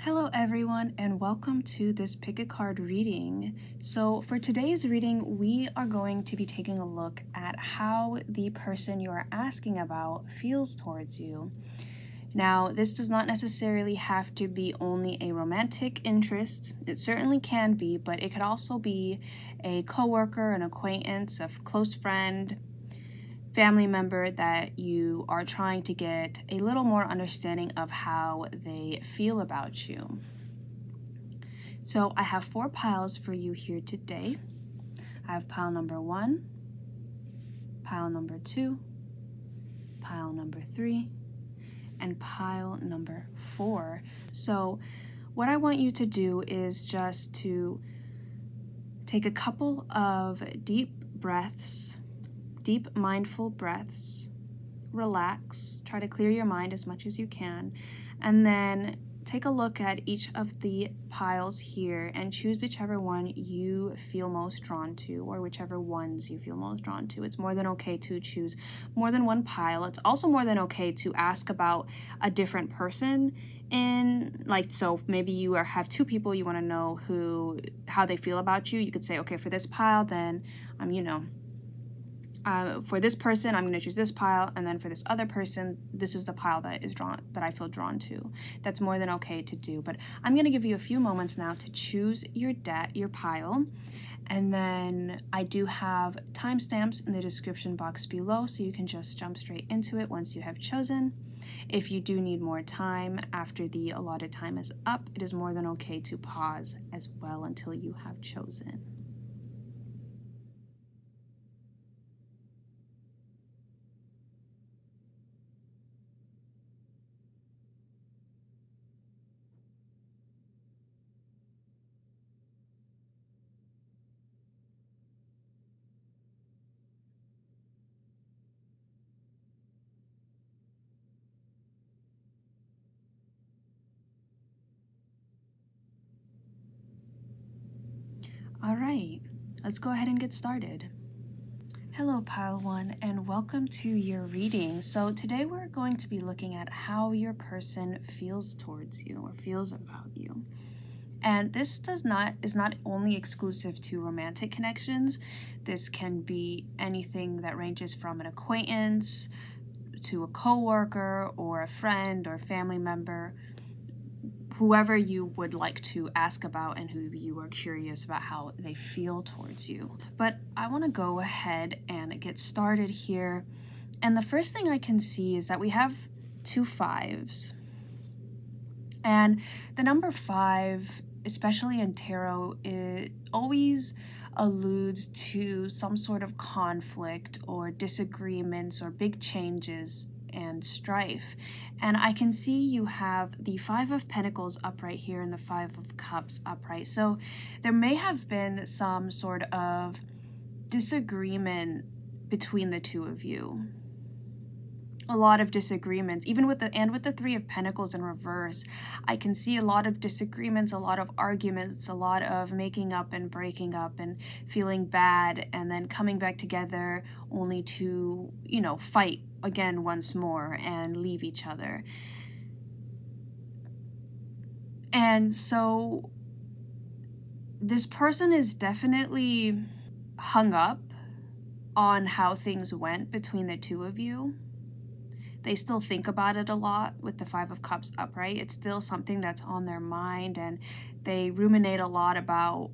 Hello everyone and welcome to this pick a card reading. So for today's reading, we are going to be taking a look at how the person you are asking about feels towards you. Now, this does not necessarily have to be only a romantic interest. It certainly can be, but it could also be a coworker, an acquaintance, a close friend, family member that you are trying to get a little more understanding of how they feel about you. So I have 4 piles for you here today. I have pile number 1, pile number 2, pile number 3, and pile number 4. So what I want you to do is just to take a couple of deep mindful breaths, relax, try to clear your mind as much as you can, and then take a look at each of the piles here and choose whichever one you feel most drawn to, or whichever ones you feel most drawn to. It's more than okay to choose more than one pile. It's also more than okay to ask about a different person so maybe you have 2 people you want to know how they feel about you. You could say, okay, for this pile, then for this person, I'm going to choose this pile, and then for this other person, this is the pile that I feel drawn to. That's more than okay to do, but I'm going to give you a few moments now to choose your pile, and then I do have timestamps in the description box below, so you can just jump straight into it once you have chosen. If you do need more time after the allotted time is up, it is more than okay to pause as well until you have chosen. All right, let's go ahead and get started. Hello, Pile 1, and welcome to your reading. So today we're going to be looking at how your person feels towards you or feels about you. And this is not only exclusive to romantic connections. This can be anything that ranges from an acquaintance to a coworker or a friend or family member, whoever you would like to ask about and who you are curious about how they feel towards you. But I want to go ahead and get started here. And the first thing I can see is that we have 2 5s. And the number 5, especially in tarot, it always alludes to some sort of conflict or disagreements or big changes and strife. And I can see you have the 5 of Pentacles upright here and the 5 of Cups upright. So there may have been some sort of disagreement between the 2 of you. A lot of disagreements, even with the 3 of Pentacles in reverse. I can see a lot of disagreements, a lot of arguments, a lot of making up and breaking up and feeling bad and then coming back together only to, fight again once more and leave each other. And so this person is definitely hung up on how things went between the 2 of you. They still think about it a lot with the 5 of Cups upright. It's still something that's on their mind, and they ruminate a lot about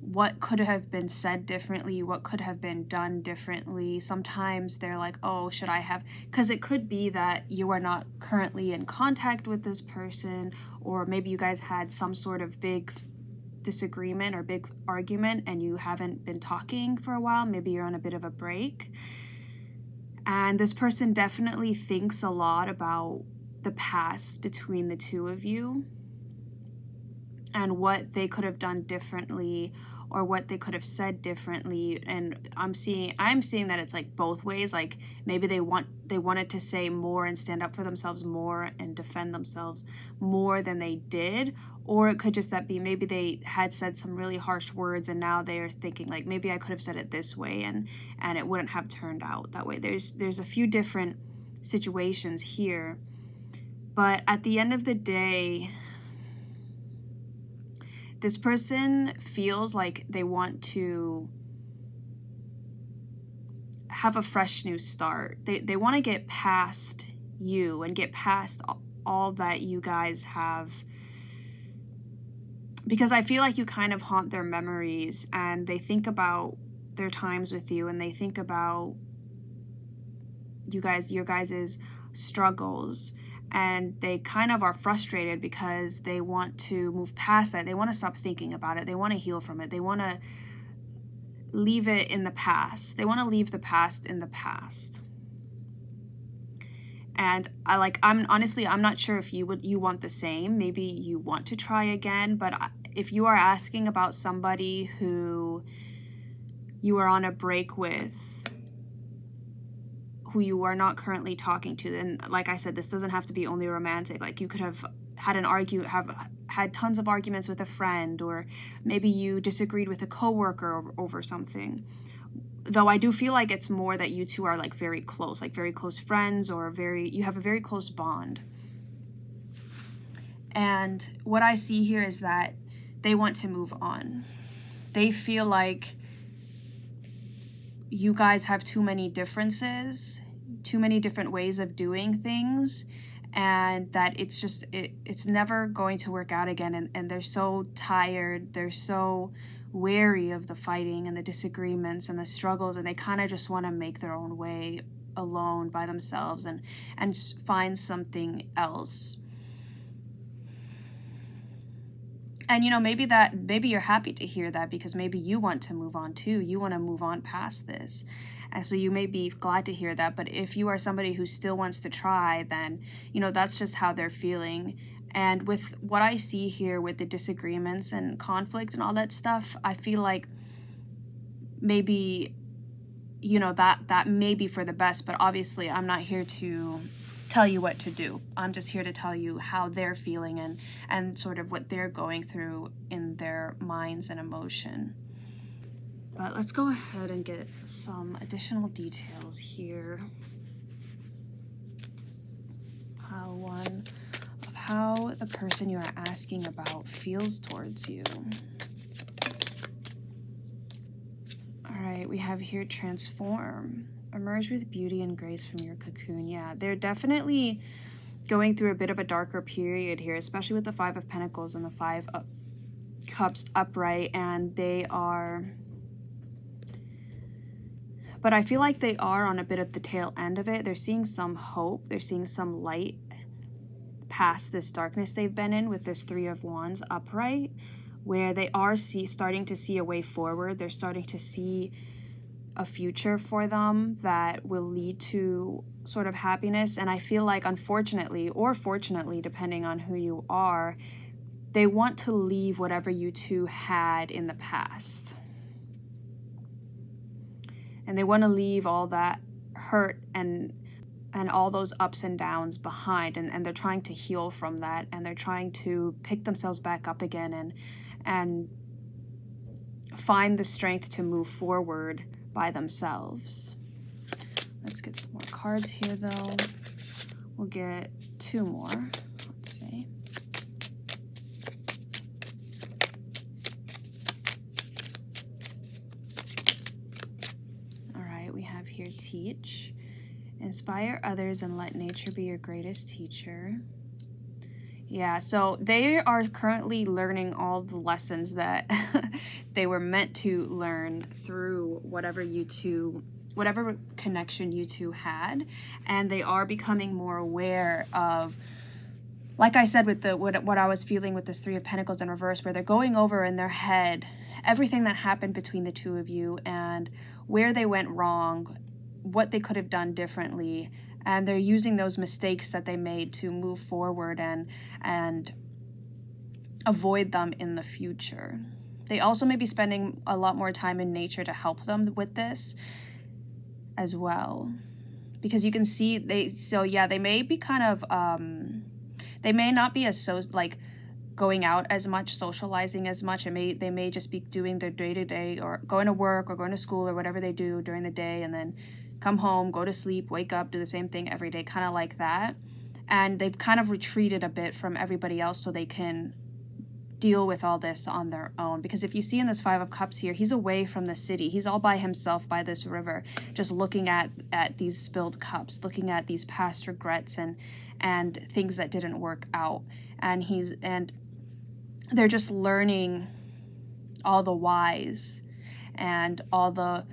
what could have been said differently, what could have been done differently. Sometimes they're like, oh, should I have, because it could be that you are not currently in contact with this person, or maybe you guys had some sort of big disagreement or big argument and you haven't been talking for a while. Maybe you're on a bit of a break. And this person definitely thinks a lot about the past between the 2 of you and what they could have done differently or what they could have said differently. And I'm seeing that it's like both ways. Like maybe they wanted to say more and stand up for themselves more and defend themselves more than they did. Or it could just be maybe they had said some really harsh words and now they're thinking like, maybe I could have said it this way and it wouldn't have turned out that way. There's a few different situations here. But at the end of the day, This person feels like they want to have a fresh new start. They want to get past you and get past all that you guys have, because I feel like you kind of haunt their memories, and they think about their times with you, and they think about your guys' struggles, and they kind of are frustrated because they want to move past that. They want to stop thinking about it. They want to heal from it. They want to leave it in the past. They want to leave the past in the past. And I'm not sure if you want the same. Maybe you want to try again, but if you are asking about somebody who you are on a break with, who you are not currently talking to, then like I said, this doesn't have to be only romantic. Like, you could have had tons of arguments with a friend, or maybe you disagreed with a coworker over something. Though I do feel like it's more that you two are like very close friends, or you have a very close bond. And what I see here is that they want to move on. They feel like you guys have too many differences, too many different ways of doing things, and that it's never going to work out again. And they're so tired, they're so wary of the fighting and the disagreements and the struggles, and they kind of just want to make their own way alone by themselves and find something else. And maybe you're happy to hear that, because maybe you want to move on too. You want to move on past this. And so you may be glad to hear that. But if you are somebody who still wants to try, then, that's just how they're feeling. And with what I see here with the disagreements and conflict and all that stuff, I feel like maybe, that may be for the best. But obviously, I'm not here to tell you what to do. I'm just here to tell you how they're feeling and sort of what they're going through in their minds and emotion. But let's go ahead and get some additional details here. Pile 1 of how the person you are asking about feels towards you. All right, we have here transform. Emerge with beauty and grace from your cocoon. Yeah, they're definitely going through a bit of a darker period here, especially with the 5 of Pentacles and the 5 of Cups upright. And but I feel like they are on a bit of the tail end of it. They're seeing some hope. They're seeing some light past this darkness they've been in with this 3 of Wands upright, where they are starting to see a way forward. They're starting to see a future for them that will lead to sort of happiness. And I feel like, unfortunately or fortunately, depending on who you are, they want to leave whatever you two had in the past. And they want to leave all that hurt and all those ups and downs behind. And they're trying to heal from that. And they're trying to pick themselves back up again and find the strength to move forward by themselves. Let's get some more cards here, though. We'll get 2 more. Let's see. All right, we have here teach. Inspire others and let nature be your greatest teacher. Yeah, so they are currently learning all the lessons that they were meant to learn through whatever connection you two had. And they are becoming more aware of, like I said, with what I was feeling with this 3 of Pentacles in reverse, where they're going over in their head everything that happened between the two of you and where they went wrong, what they could have done differently. And they're using those mistakes that they made to move forward and avoid them in the future. They also may be spending a lot more time in nature to help them with this as well. Because you can see they may be kind of, they may not be as going out as much, socializing as much. They may just be doing their day-to-day or going to work or going to school or whatever they do during the day, and then come home, go to sleep, wake up, do the same thing every day, kind of like that. And they've kind of retreated a bit from everybody else so they can deal with all this on their own. Because if you see in this Five of Cups here, he's away from the city. He's all by himself by this river, just looking at these spilled cups, looking at these past regrets and things that didn't work out. And they're just learning all the whys and all the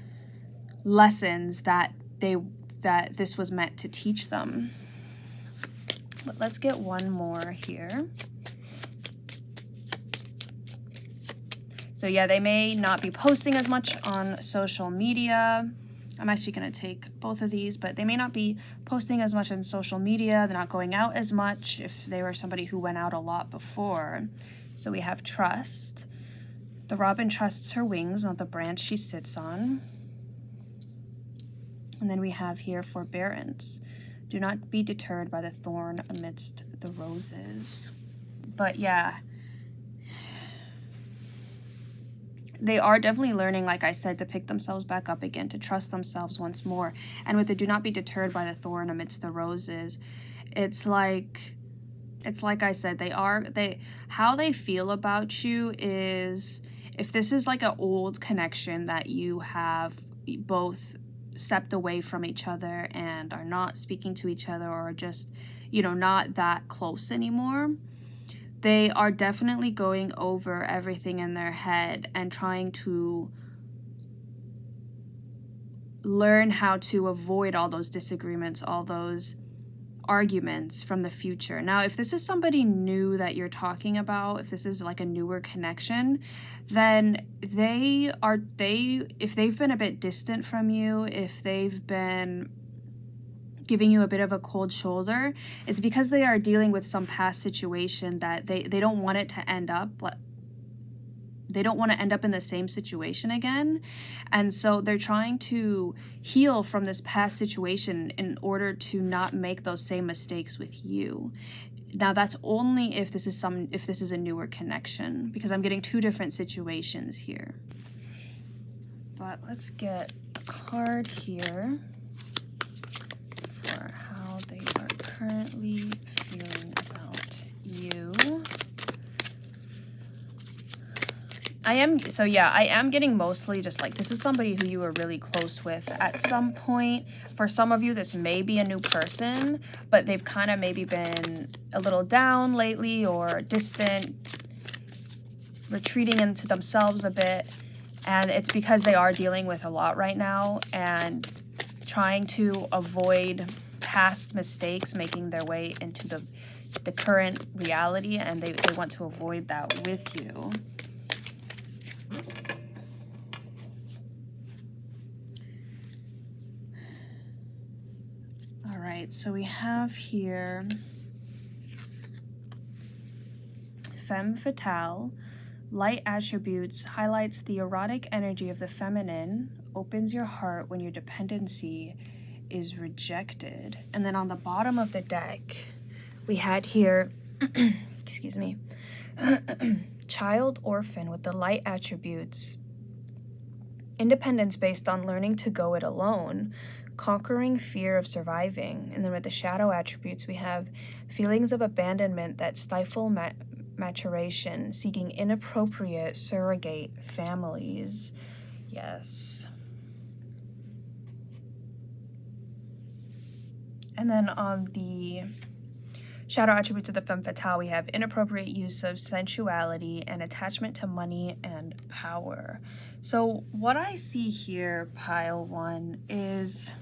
lessons that this was meant to teach them. But let's get one more here. So yeah, they may not be posting as much on social media. I'm actually going to take both of these, but they may not be posting as much on social media. They're not going out as much if they were somebody who went out a lot before. So we have trust. The robin trusts her wings, not the branch she sits on. And then we have here forbearance. Do not be deterred by the thorn amidst the roses. But yeah, they are definitely learning, like I said, to pick themselves back up again, to trust themselves once more. And with the do not be deterred by the thorn amidst the roses, it's like I said, how they feel about you is, if this is like an old connection that you have both stepped away from each other and are not speaking to each other, or just, not that close anymore, they are definitely going over everything in their head and trying to learn how to avoid all those disagreements, all those arguments from the future. Now, if this is somebody new that you're talking about, if this is like a newer connection, then if they've been a bit distant from you, if they've been giving you a bit of a cold shoulder, it's because they are dealing with some past situation that they don't want it to end up. They don't want to end up in the same situation again. And so they're trying to heal from this past situation in order to not make those same mistakes with you. Now, that's only if this is a newer connection, because I'm getting two different situations here. But let's get a card here for how they are currently feeling about you. I am getting mostly just like, this is somebody who you were really close with at some point. For some of you, this may be a new person, but they've kind of maybe been a little down lately, or distant, retreating into themselves a bit. And it's because they are dealing with a lot right now and trying to avoid past mistakes making their way into the current reality, and they want to avoid that with you. All right, so we have here femme fatale. Light attributes highlights the erotic energy of the feminine, opens your heart when your dependency is rejected. And then on the bottom of the deck, we had here, excuse me, child orphan with the light attributes. Independence based on learning to go it alone, conquering fear of surviving. And then with the shadow attributes, we have feelings of abandonment that stifle maturation, seeking inappropriate surrogate families. Yes. And then on the shadow attributes of the femme fatale, we have inappropriate use of sensuality and attachment to money and power. So what I see here, pile one, is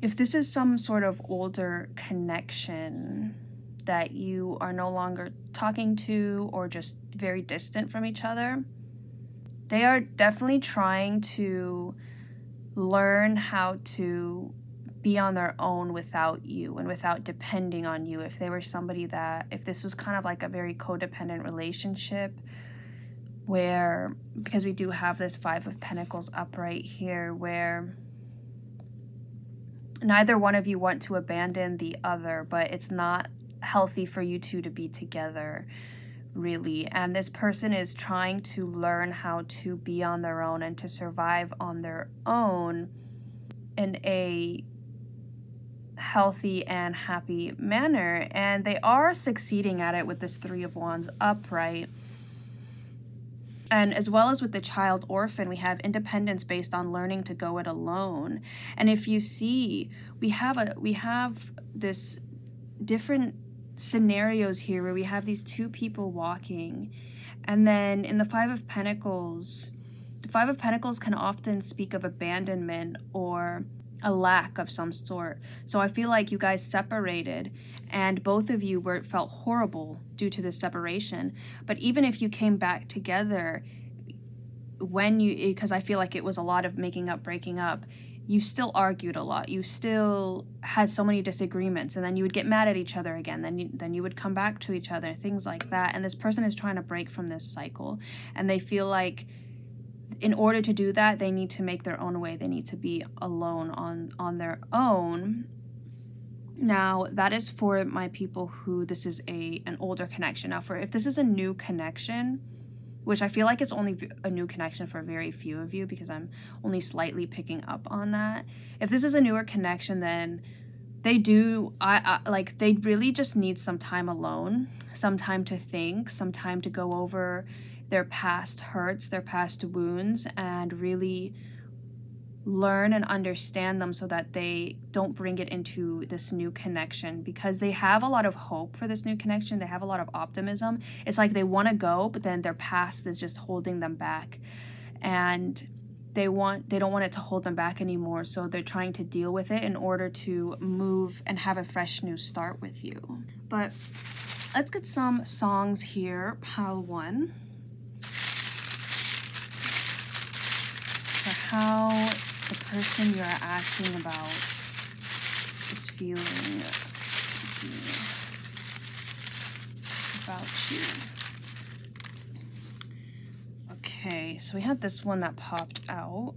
if this is some sort of older connection that you are no longer talking to, or just very distant from each other, they are definitely trying to learn how to be on their own without you and without depending on you. If they were somebody if this was kind of like a very codependent relationship, where, because we do have this Five of Pentacles up right here, where neither one of you want to abandon the other, but it's not healthy for you two to be together, really. And this person is trying to learn how to be on their own and to survive on their own in a healthy and happy manner, and they are succeeding at it with this Three of Wands upright. And as well as with the child orphan, we have independence based on learning to go it alone. And if you see, we have this different scenarios here where we have these two people walking. And then in the Five of Pentacles, the Five of Pentacles can often speak of abandonment or a lack of some sort. So I feel like you guys separated and both of you felt horrible due to this separation. But even if you came back together, because I feel like it was a lot of making up, breaking up, you still argued a lot. You still had so many disagreements, and then you would get mad at each other again. Then you would come back to each other, things like that. And this person is trying to break from this cycle, and they feel like in order to do that, they need to make their own way. They need to be alone on their own. Now, that is for my people who this is an older connection. Now, if this is a new connection, which I feel like it's only a new connection for very few of you because I'm only slightly picking up on that. If this is a newer connection, then they they really just need some time alone, some time to think, some time to go over their past hurts, their past wounds, and really learn and understand them so that they don't bring it into this new connection, because they have a lot of hope for this new connection. They have a lot of optimism. It's like they want to go, but then their past is just holding them back, and they don't want it to hold them back anymore. So they're trying to deal with it in order to move and have a fresh new start with you. But let's get some songs here, pile one, for how the person you're asking about is feeling about you. Okay, so we had this one that popped out.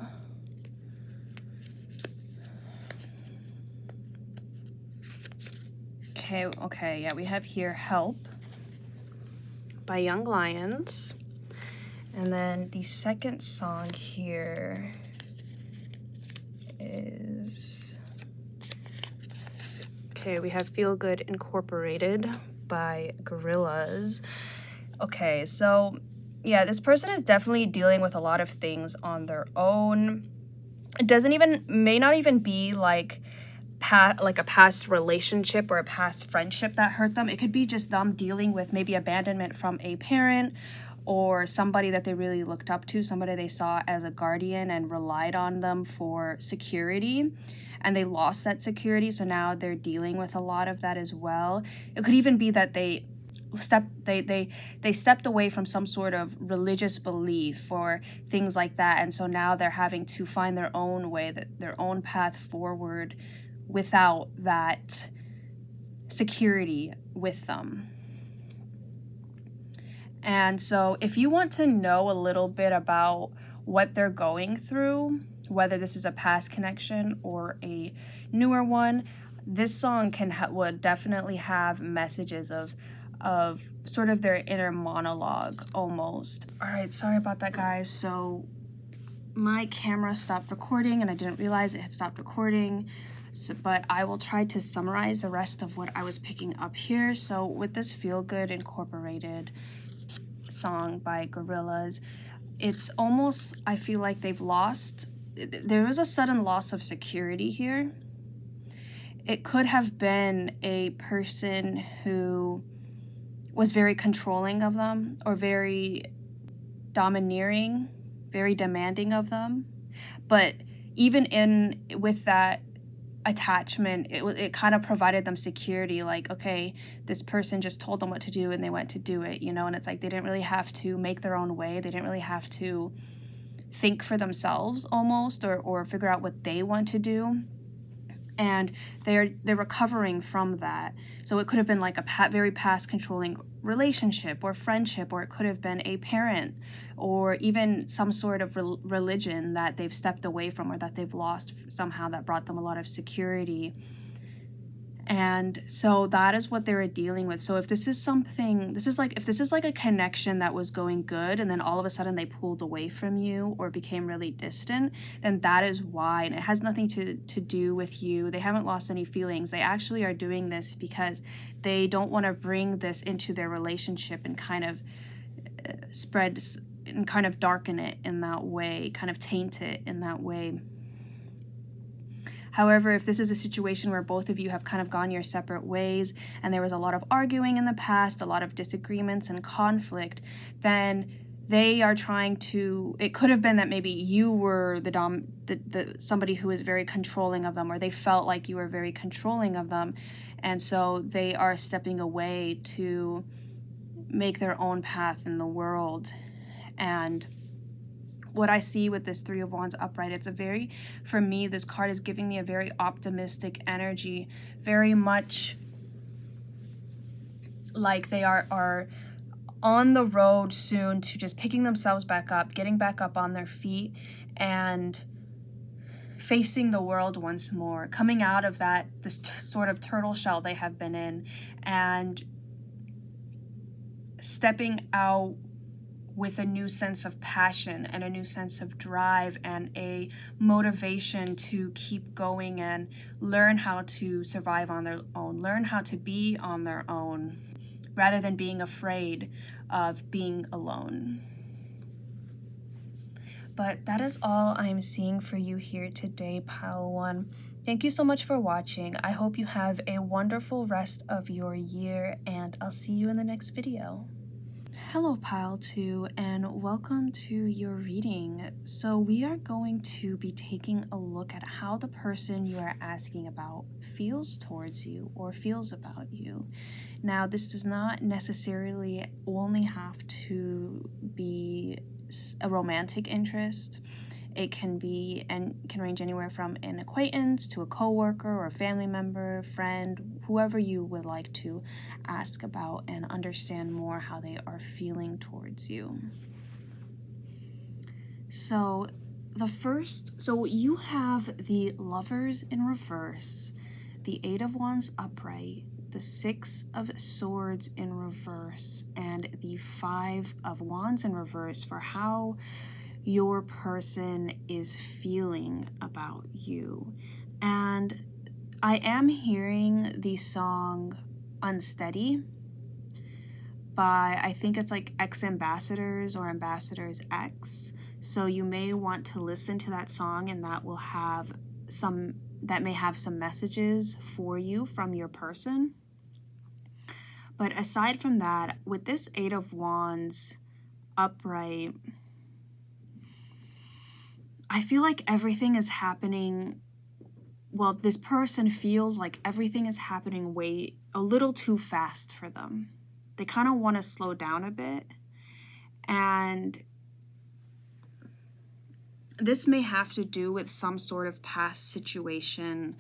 Okay, yeah, we have here Help by Young Lions. And then the second song here is, we have Feel Good Incorporated by Gorillaz. Okay, so yeah, this person is definitely dealing with a lot of things on their own. It may not even be like a past relationship or a past friendship that hurt them. It could be just them dealing with maybe abandonment from a parent or somebody that they really looked up to, somebody they saw as a guardian and relied on them for security, and they lost that security, so now they're dealing with a lot of that as well. It could even be that they stepped away from some sort of religious belief or things like that, and so now they're having to find their own way, their own path forward without that security with them. And so if you want to know a little bit about what they're going through, whether this is a past connection or a newer one, this song would definitely have messages of sort of their inner monologue almost. All right, sorry about that, guys. So my camera stopped recording and I didn't realize it had stopped recording. But I will try to summarize the rest of what I was picking up here. So with this Feel Good Incorporated song by Gorillaz, it's almost, I feel like there was a sudden loss of security here. It could have been a person who was very controlling of them or very domineering, very demanding of them. But even with that attachment, it kind of provided them security, like, okay, this person just told them what to do and they went to do it, and it's like they didn't really have to make their own way. They didn't really have to think for themselves almost or figure out what they want to do. And they're recovering from that. So it could have been like a very past controlling relationship or friendship, or it could have been a parent or even some sort of religion that they've stepped away from or that they've lost somehow that brought them a lot of security. And so that is what they were dealing with. So if this is something, if this is like a connection that was going good and then all of a sudden they pulled away from you or became really distant, then that is why. And it has nothing to do with you. They haven't lost any feelings. They actually are doing this because they don't want to bring this into their relationship and kind of spread and kind of darken it in that way, kind of taint it in that way. However, if this is a situation where both of you have kind of gone your separate ways and there was a lot of arguing in the past, a lot of disagreements and conflict, then they are trying to, it could have been that maybe you were the somebody who is very controlling of them, or they felt like you were very controlling of them. And so they are stepping away to make their own path in the world. And what I see with this Three of Wands upright, it's a very, for me, this card is giving me a very optimistic energy, very much like they are on the road soon to just picking themselves back up, getting back up on their feet, and facing the world once more, coming out of this sort of turtle shell they have been in, and stepping out with a new sense of passion and a new sense of drive and a motivation to keep going and learn how to survive on their own, learn how to be on their own, rather than being afraid of being alone. But that is all I'm seeing for you here today, Pile 1. Thank you so much for watching. I hope you have a wonderful rest of your year, and I'll see you in the next video. Hello, Pile 2, and welcome to your reading. So we are going to be taking a look at how the person you are asking about feels towards you or feels about you. Now, this does not necessarily only have to be a romantic interest. It can be and can range anywhere from an acquaintance to a coworker or a family member, friend, whoever you would like to ask about and understand more how they are feeling towards you. So you have the Lovers in reverse, the Eight of Wands upright, the Six of Swords in reverse, and the Five of Wands in reverse for how your person is feeling about you. And I am hearing the song Unsteady by, I think it's like X-Ambassadors or Ambassadors X. So you may want to listen to that song, and that may have some messages for you from your person. But aside from that, with this Eight of Wands upright, I feel like everything is happening, well, this person feels like everything is happening a little too fast for them. They kind of want to slow down a bit. And this may have to do with some sort of past situation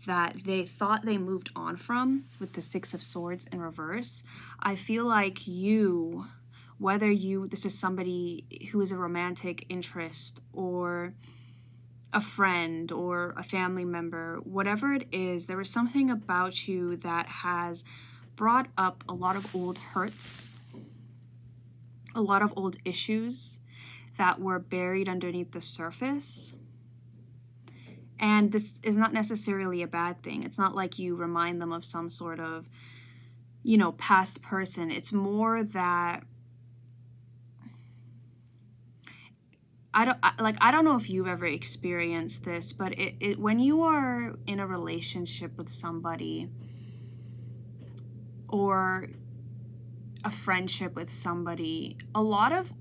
that they thought they moved on from with the Six of Swords in reverse. I feel like this is somebody who is a romantic interest or a friend or a family member, whatever it is, there was something about you that has brought up a lot of old hurts, a lot of old issues that were buried underneath the surface. And this is not necessarily a bad thing. It's not like you remind them of some sort of, past person. It's more that I don't know if you've ever experienced this, but when you are in a relationship with somebody or a friendship with somebody, a lot of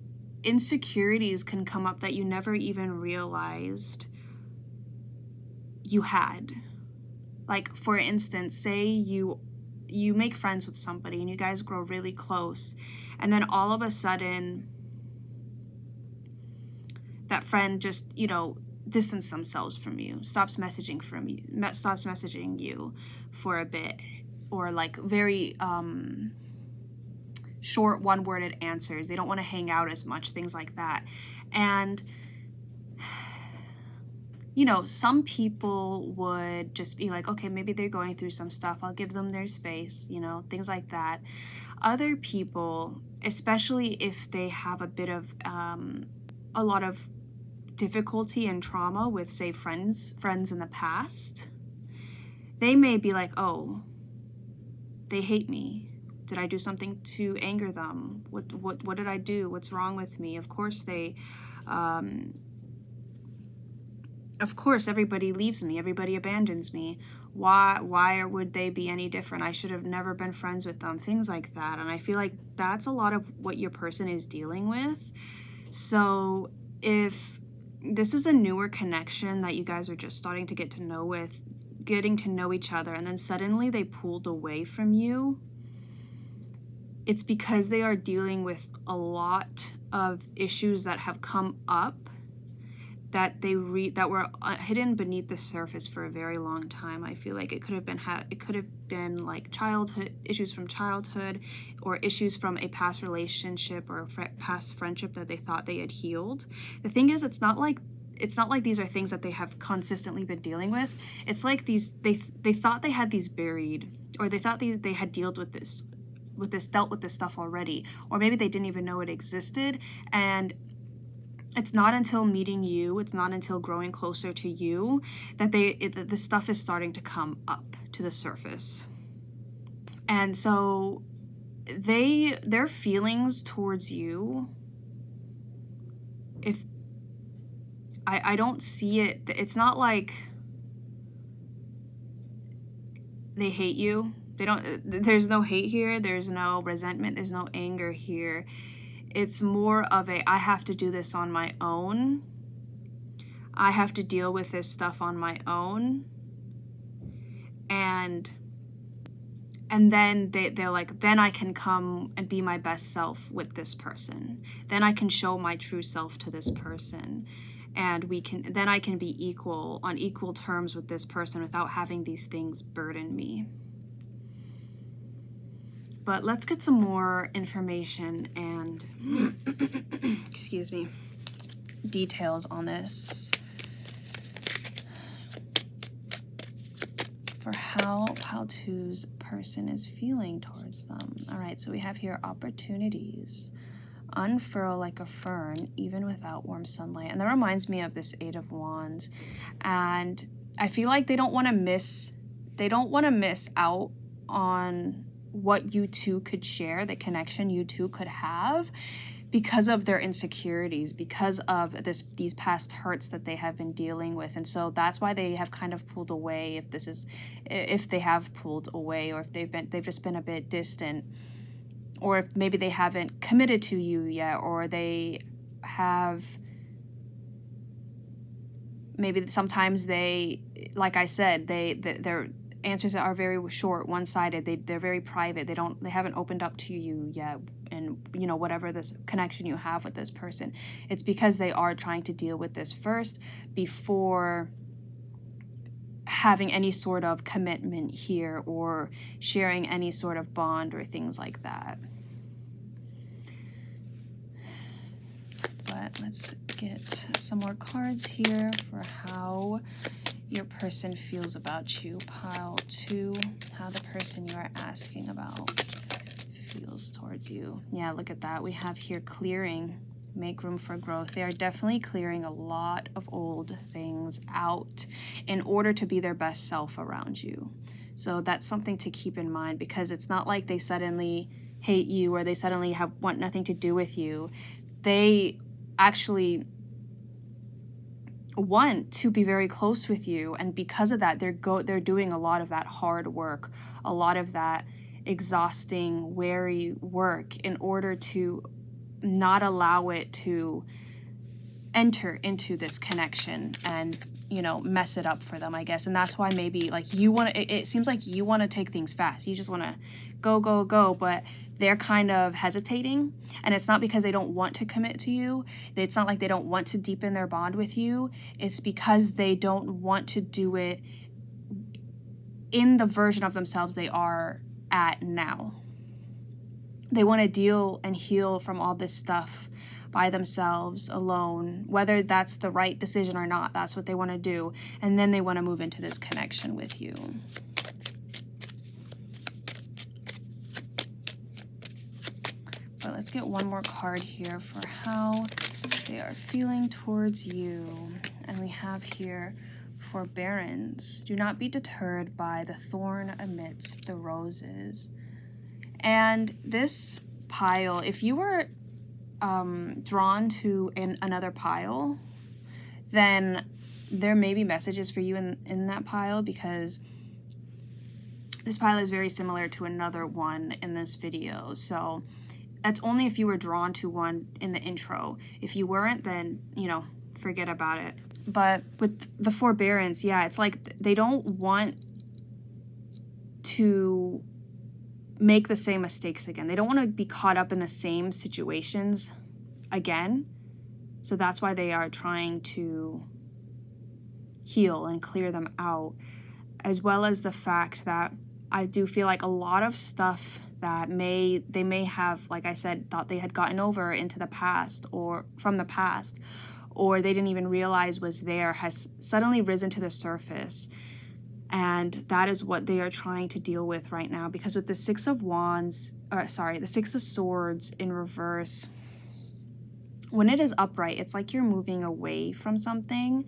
insecurities can come up that you never even realized you had. Like, for instance, say you make friends with somebody and you guys grow really close, and then all of a sudden that friend just, distance themselves from you, stops messaging you for a bit, or like very short one-worded answers. They don't want to hang out as much, things like that. And some people would just be like, okay, maybe they're going through some stuff. I'll give them their space, things like that. Other people, especially if they have a lot of difficulty and trauma with, say, friends in the past, they may be like, oh, they hate me. Did I do something to anger them? What did I do? What's wrong with me? Of course everybody leaves me. Everybody abandons me. Why would they be any different? I should have never been friends with them. Things like that. And I feel like that's a lot of what your person is dealing with. So if this is a newer connection that you guys are just starting to getting to know each other, and then suddenly they pulled away from you, it's because they are dealing with a lot of issues that have come up that that were hidden beneath the surface for a very long time. I feel like it could have been like childhood issues from childhood, or issues from a past relationship or past friendship that they thought they had healed. The thing is, it's not like these are things that they have consistently been dealing with. It's like they thought they had these buried, or they thought they had dealt with this stuff already, or maybe they didn't even know it existed. And it's not until meeting you, it's not until growing closer to you, that the stuff is starting to come up to the surface. And so their feelings towards you, if I don't see it, it's not like they hate you. There's no hate here, there's no resentment, there's no anger here. It's more of I have to do this on my own. I have to deal with this stuff on my own. And then they're like, then I can come and be my best self with this person. Then I can show my true self to this person. And then I can be on equal terms with this person without having these things burden me. But let's get some more information and excuse me, details on this for how Pile 2's person is feeling towards them. All right, so we have here opportunities. Unfurl like a fern, even without warm sunlight. And that reminds me of this 8 of Wands. And I feel like they don't want to miss out on what you two could share, the connection you two could have, because of their insecurities, because of these past hurts that they have been dealing with. And so that's why they have kind of pulled away, if they have pulled away, or if they've just been a bit distant, or if maybe they haven't committed to you yet, or they have, maybe sometimes they, like I said, they're answers are very short, one-sided. They're very private. They haven't opened up to you yet. And whatever this connection you have with this person, it's because they are trying to deal with this first before having any sort of commitment here, or sharing any sort of bond or things like that. But let's get some more cards here for how your person feels about you. Pile 2, how the person you are asking about feels towards you. Yeah, look at that. We have here clearing, make room for growth. They are definitely clearing a lot of old things out in order to be their best self around you. So that's something to keep in mind, because it's not like they suddenly hate you, or they suddenly want nothing to do with you. They actually want to be very close with you, and because of that, they're doing a lot of that hard work, a lot of that exhausting, weary work, in order to not allow it to enter into this connection and mess it up for them, I guess. And that's why maybe like it seems like you want to take things fast. You just want to go, but they're kind of hesitating. And it's not because they don't want to commit to you. It's not like they don't want to deepen their bond with you. It's because they don't want to do it in the version of themselves they are at now. They want to deal and heal from all this stuff by themselves, alone, whether that's the right decision or not. That's what they want to do. And then they want to move into this connection with you. But let's get one more card here for how they are feeling towards you. And we have here forbearance. Do not be deterred by the thorn amidst the roses. And this pile, if you were drawn to another pile, then there may be messages for you in that pile, because this pile is very similar to another one in this video. So that's only if you were drawn to one in the intro. If you weren't, then, you know, forget about it. But with the forbearance, yeah, it's like they don't want to make the same mistakes again. They don't want to be caught up in the same situations again. So that's why they are trying to heal and clear them out, as well as the fact that I do feel like a lot of stuff that they may have, like I said, thought they had gotten over into the past or from the past, or they didn't even realize was there, has suddenly risen to the surface. And that is what they are trying to deal with right now, because with the the Six of Swords in reverse, when it is upright, it's like you're moving away from something.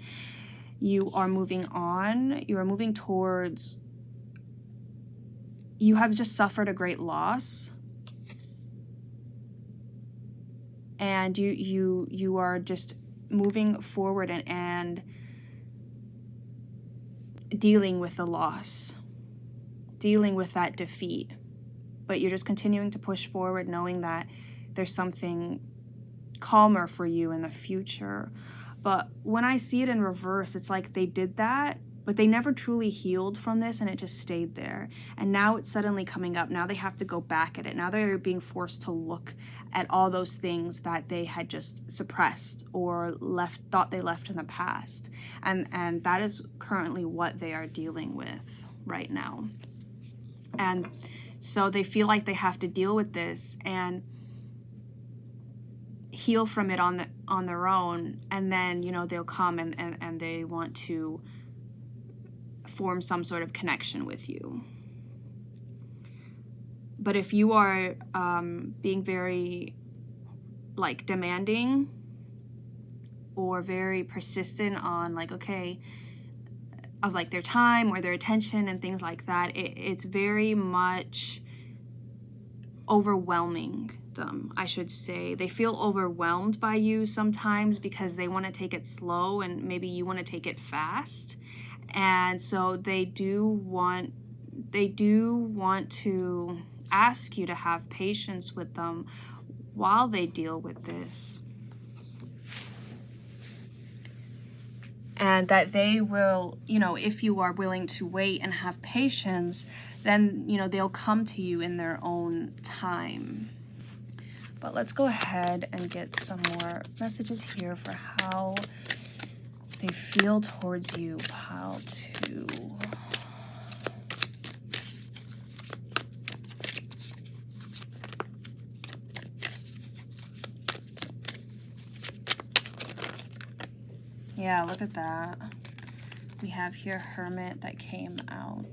You are moving on. You are moving towards, you have just suffered a great loss, and you are just moving forward and dealing with the loss, dealing with that defeat, but you're just continuing to push forward, knowing that there's something calmer for you in the future. But when I see it in reverse, it's like they did that, but they never truly healed from this, and it just stayed there. And now it's suddenly coming up. Now they have to go back at it. Now they're being forced to look at all those things that they had just suppressed or thought they left in the past. And that is currently what they are dealing with right now. And so they feel like they have to deal with this and heal from it on their own, and then, you know, they'll come and they want to form some sort of connection with you. But if you are being very like demanding or very persistent on like, okay, of like their time or their attention and things like that, it's very much overwhelming them, I should say. They feel overwhelmed by you sometimes because they want to take it slow and maybe you want to take it fast. And so they do want to ask you to have patience with them while they deal with this. And that they will, you know, if you are willing to wait and have patience, then, you know, they'll come to you in their own time. But let's go ahead and get some more messages here for how they feel towards you, pile 2. Yeah, look at that. We have here Hermit that came out.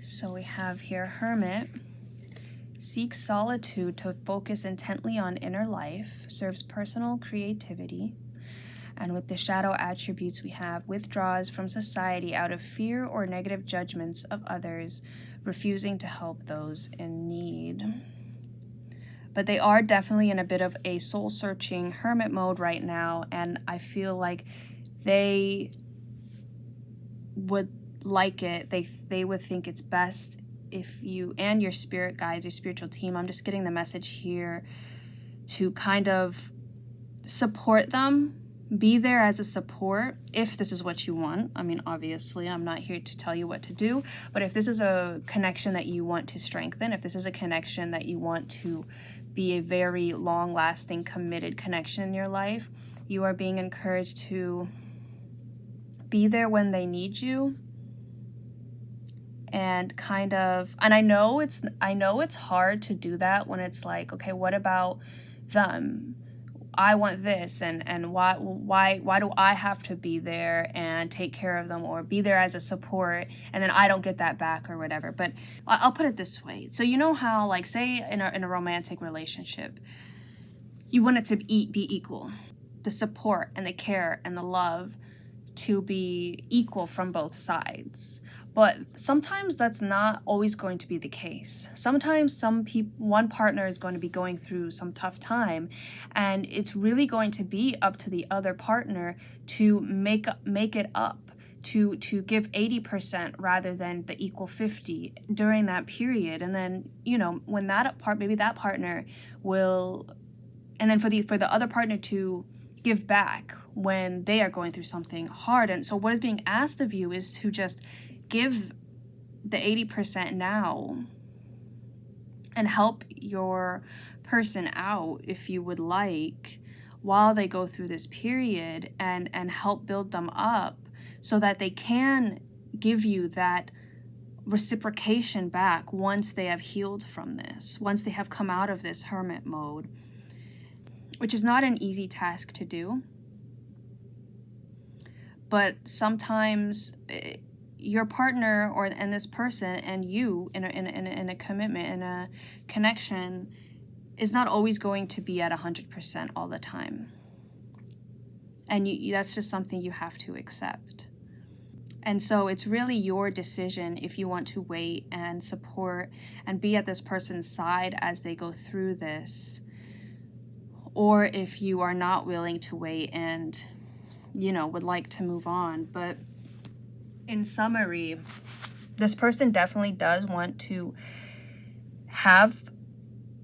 So we have here Hermit. Seeks solitude to focus intently on inner life, serves personal creativity. And with the shadow attributes, we have withdraws from society out of fear or negative judgments of others, refusing to help those in need. But they are definitely in a bit of a soul-searching hermit mode right now, and I feel like they would like it. They would think it's best if you and your spirit guides, your spiritual team, I'm just getting the message here to kind of support them, be there as a support if this is what you want. I mean, obviously, I'm not here to tell you what to do, but if this is a connection that you want to strengthen, if this is a connection that you want to be a very long-lasting, committed connection in your life, you are being encouraged to be there when they need you, and kind of, and I know it's hard to do that when it's like, okay, what about them? I want this, and why do I have to be there and take care of them or be there as a support, and then I don't get that back or whatever. But I'll put it this way. So you know how, like, say in a romantic relationship, you want it to be equal, the support and the care and the love to be equal from both sides. But sometimes that's not always going to be the case. Sometimes one partner is going to be going through some tough time, and it's really going to be up to the other partner to make it up, to give 80% rather than the equal 50 during that period. And then, you know, when maybe that partner will, and then for the other partner to give back when they are going through something hard. And so what is being asked of you is to just give the 80% now and help your person out if you would like, while they go through this period, and help build them up so that they can give you that reciprocation back once they have healed from this, once they have come out of this hermit mode, which is not an easy task to do. But sometimes your partner and this person and you in a commitment, in a connection, is not always going to be at 100% all the time. And that's just something you have to accept. And so it's really your decision if you want to wait and support and be at this person's side as they go through this, or if you are not willing to wait and, you know, would like to move on. But in summary, this person definitely does want to have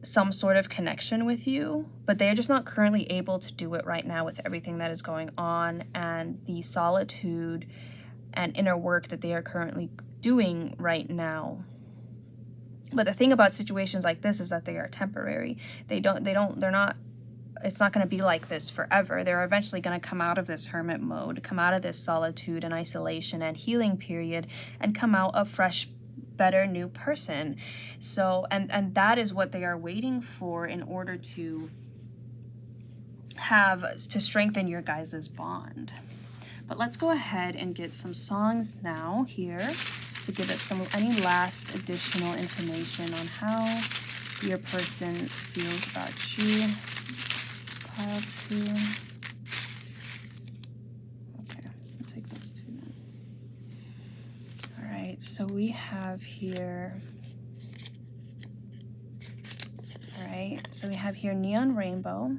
some sort of connection with you, but they are just not currently able to do it right now with everything that is going on and the solitude and inner work that they are currently doing right now. But the thing about situations like this is that they are temporary. They're not, it's not going to be like this forever. They're eventually going to come out of this hermit mode, come out of this solitude and isolation and healing period, and come out a fresh, better, new person. So, and that is what they are waiting for in order to strengthen your guys' bond. But let's go ahead and get some songs now here to give it any last additional information on how your person feels about you. Pile 2. Okay, I'll take those 2 then. All right, so we have here, Neon Rainbow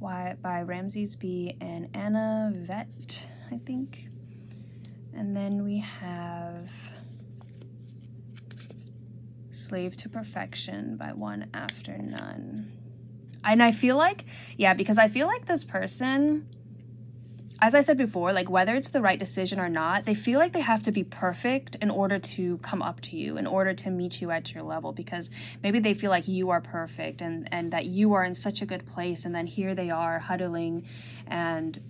by Ramses B. and Anna Vett, I think. And then we have Slave to Perfection by One After None. And I feel like, because I feel like this person, as I said before, like whether it's the right decision or not, they feel like they have to be perfect in order to come up to you, in order to meet you at your level, because maybe they feel like you are perfect and that you are in such a good place, and then here they are huddling and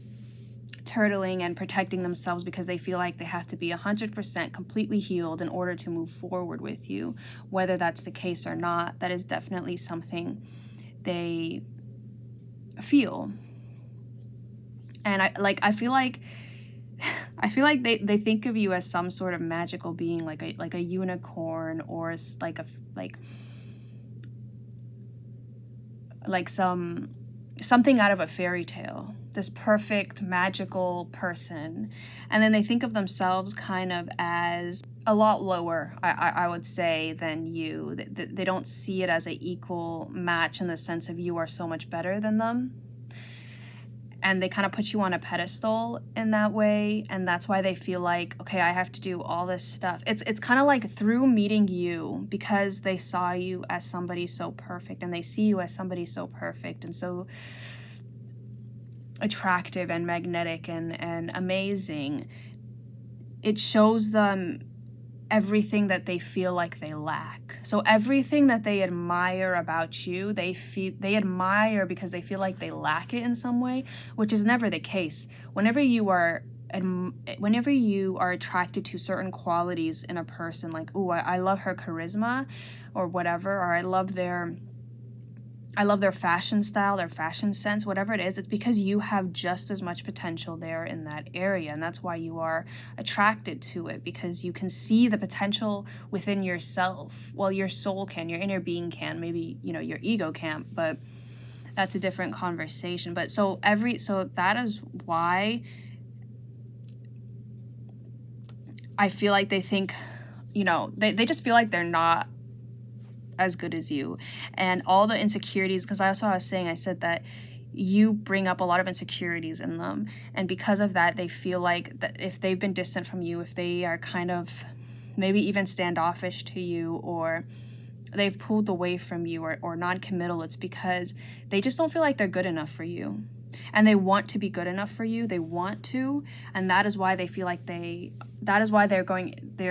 turtling and protecting themselves because they feel like they have to be 100% completely healed in order to move forward with you. Whether that's the case or not, that is definitely something they feel. And I feel like they think of you as some sort of magical being, like a unicorn, or something out of a fairy tale, this perfect magical person. And then they think of themselves kind of as a lot lower, I would say, than you. They don't see it as an equal match in the sense of you are so much better than them. And they kind of put you on a pedestal in that way, and that's why they feel like, okay, I have to do all this stuff. It's kind of like through meeting you, because they saw you as somebody so perfect, and they see you as somebody so perfect and so attractive and magnetic and amazing. It shows them everything that they feel like they lack. So everything that they admire about you, they admire because they feel like they lack it in some way, which is never the case. Whenever you are whenever you are attracted to certain qualities in a person, like, oh, I love her charisma or whatever, or I love their fashion style, their fashion sense, whatever it is, it's because you have just as much potential there in that area. And that's why you are attracted to it, because you can see the potential within yourself. Well, your soul can, your inner being can, maybe, your ego can't, but that's a different conversation. But so that is why I feel like they think, they just feel like they're not as good as you, and all the insecurities, because that's what I was saying. I said that you bring up a lot of insecurities in them, and because of that, they feel like that if they've been distant from you, if they are kind of maybe even standoffish to you, or they've pulled away from you, or non-committal, it's because they just don't feel like they're good enough for you, and they want to be good enough for you. They want to, and that is why they feel like they're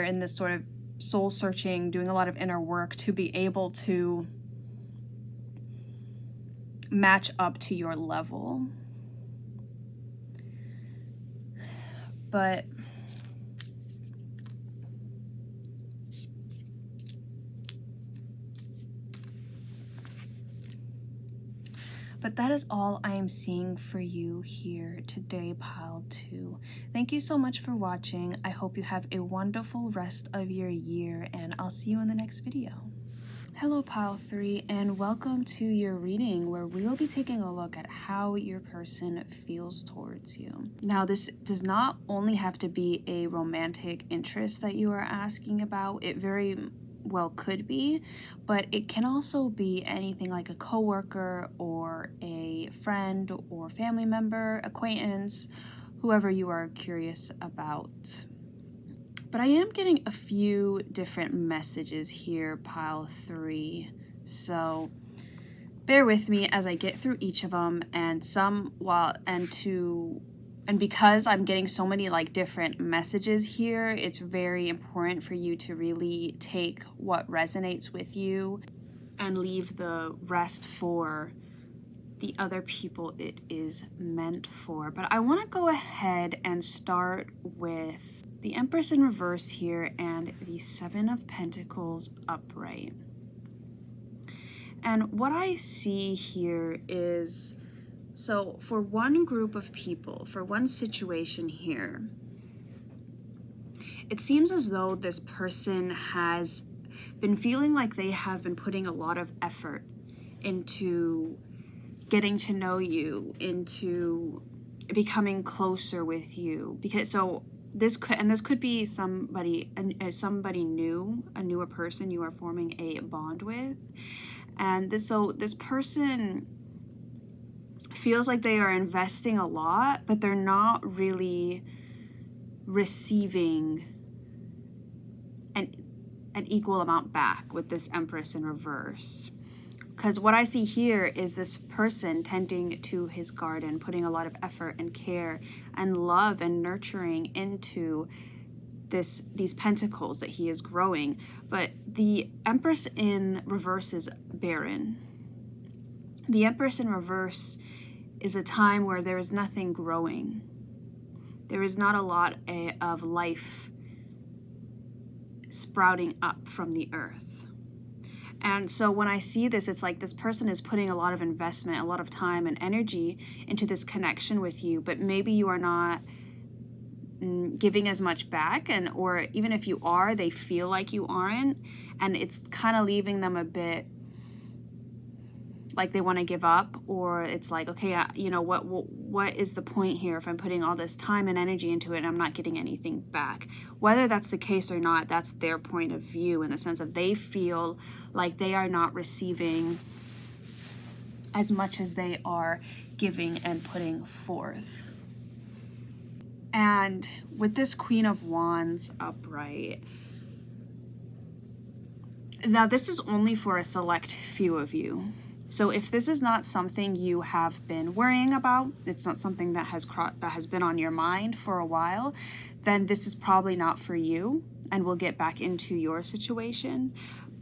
in this sort of soul searching, doing a lot of inner work to be able to match up to your level. But that is all I am seeing for you here today, Pile 2. Thank you so much for watching. I hope you have a wonderful rest of your year, and I'll see you in the next video. Hello, Pile 3, and welcome to your reading, where we will be taking a look at how your person feels towards you. Now, this does not only have to be a romantic interest that you are asking about. It very well could be, but it can also be anything like a coworker or a friend or family member, acquaintance, whoever you are curious about. But I am getting a few different messages here, Pile 3, so bear with me as I get through each of them, and because I'm getting so many different messages here, it's very important for you to really take what resonates with you and leave the rest for the other people it is meant for. But I want to go ahead and start with the Empress in reverse here and the Seven of Pentacles upright. And what I see here is, so for one group of people, for one situation here, it seems as though this person has been feeling like they have been putting a lot of effort into getting to know you, into becoming closer with you. Because this could be somebody new, a newer person you are forming a bond with. And this person feels like they are investing a lot, but they're not really receiving an equal amount back with this Empress in reverse. Because what I see here is this person tending to his garden, putting a lot of effort and care and love and nurturing into these pentacles that he is growing. But the Empress in reverse is barren. The Empress in reverse is a time where there is nothing growing. There is not a lot of life sprouting up from the earth. And so when I see this, it's like this person is putting a lot of investment, a lot of time and energy into this connection with you, but maybe you are not giving as much back, or even if you are, they feel like you aren't, and it's kind of leaving them a bit like they want to give up, or it's like, okay, what is the point here if I'm putting all this time and energy into it and I'm not getting anything back? Whether that's the case or not, that's their point of view, in the sense of they feel like they are not receiving as much as they are giving and putting forth. And with this Queen of Wands upright, now this is only for a select few of you. So if this is not something you have been worrying about, it's not something that has been on your mind for a while, then this is probably not for you, and we'll get back into your situation.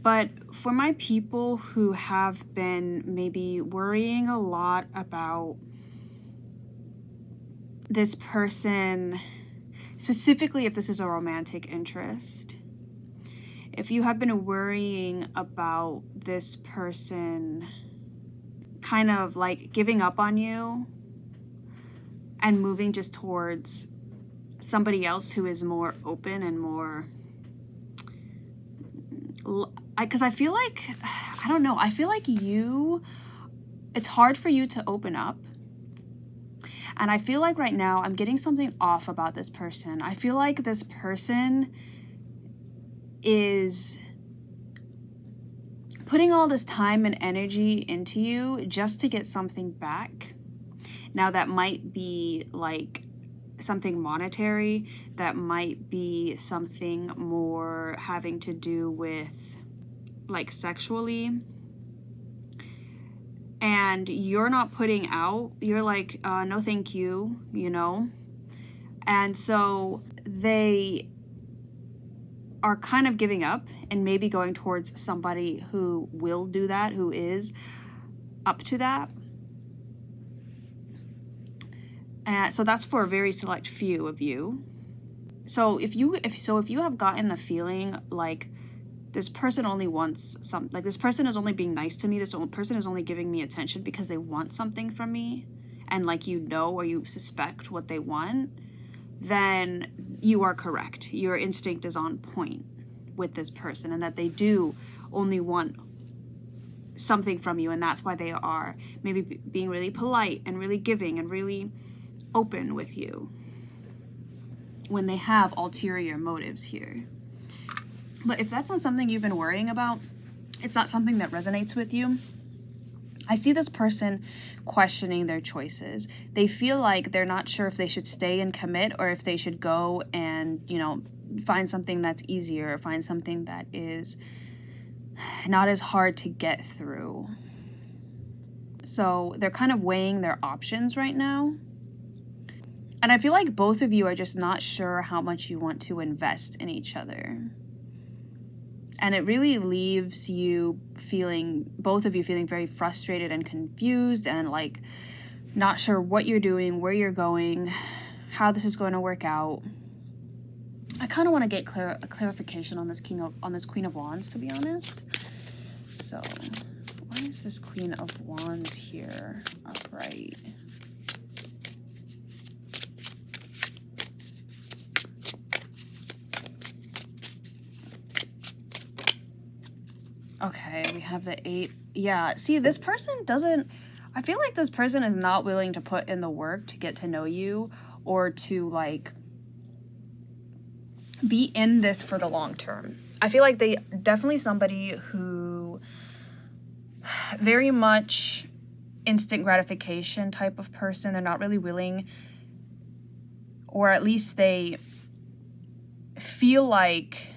But for my people who have been maybe worrying a lot about this person specifically if this is a romantic interest. If you have been worrying about this person kind of like giving up on you and moving just towards somebody else who is more open and more, because I feel like, I don't know, I feel like it's hard for you to open up. And I feel like right now I'm getting something off about this person. I feel like this person is putting all this time and energy into you just to get something back. Now that might be like something monetary, that might be something more having to do with like sexually, and you're not putting out, you're like, no thank you, you know? And so they are kind of giving up and maybe going towards somebody who will do that, who is up to that. And so that's for a very select few of you. So if you have gotten the feeling like this person only wants like this person is only being nice to me, this person is only giving me attention because they want something from me, and like or you suspect what they want, then you are correct. Your instinct is on point with this person, and that they do only want something from you, and that's why they are maybe being really polite and really giving and really open with you when they have ulterior motives here. But if that's not something you've been worrying about, it's not something that resonates with you, I see this person questioning their choices. They feel like they're not sure if they should stay and commit or if they should go and, find something that's easier, or find something that is not as hard to get through. So they're kind of weighing their options right now. And I feel like both of you are just not sure how much you want to invest in each other. And it really leaves both of you feeling very frustrated and confused and like not sure what you're doing, where you're going, how this is going to work out. I kind of want to get a clarification on this Queen of Wands, to be honest. So, why is this Queen of Wands here upright? Okay, we have the 8. Yeah, see, this person I feel like this person is not willing to put in the work to get to know you or to, like, be in this for the long term. I feel like they definitely somebody who very much instant gratification type of person. They're not really willing, or at least they feel like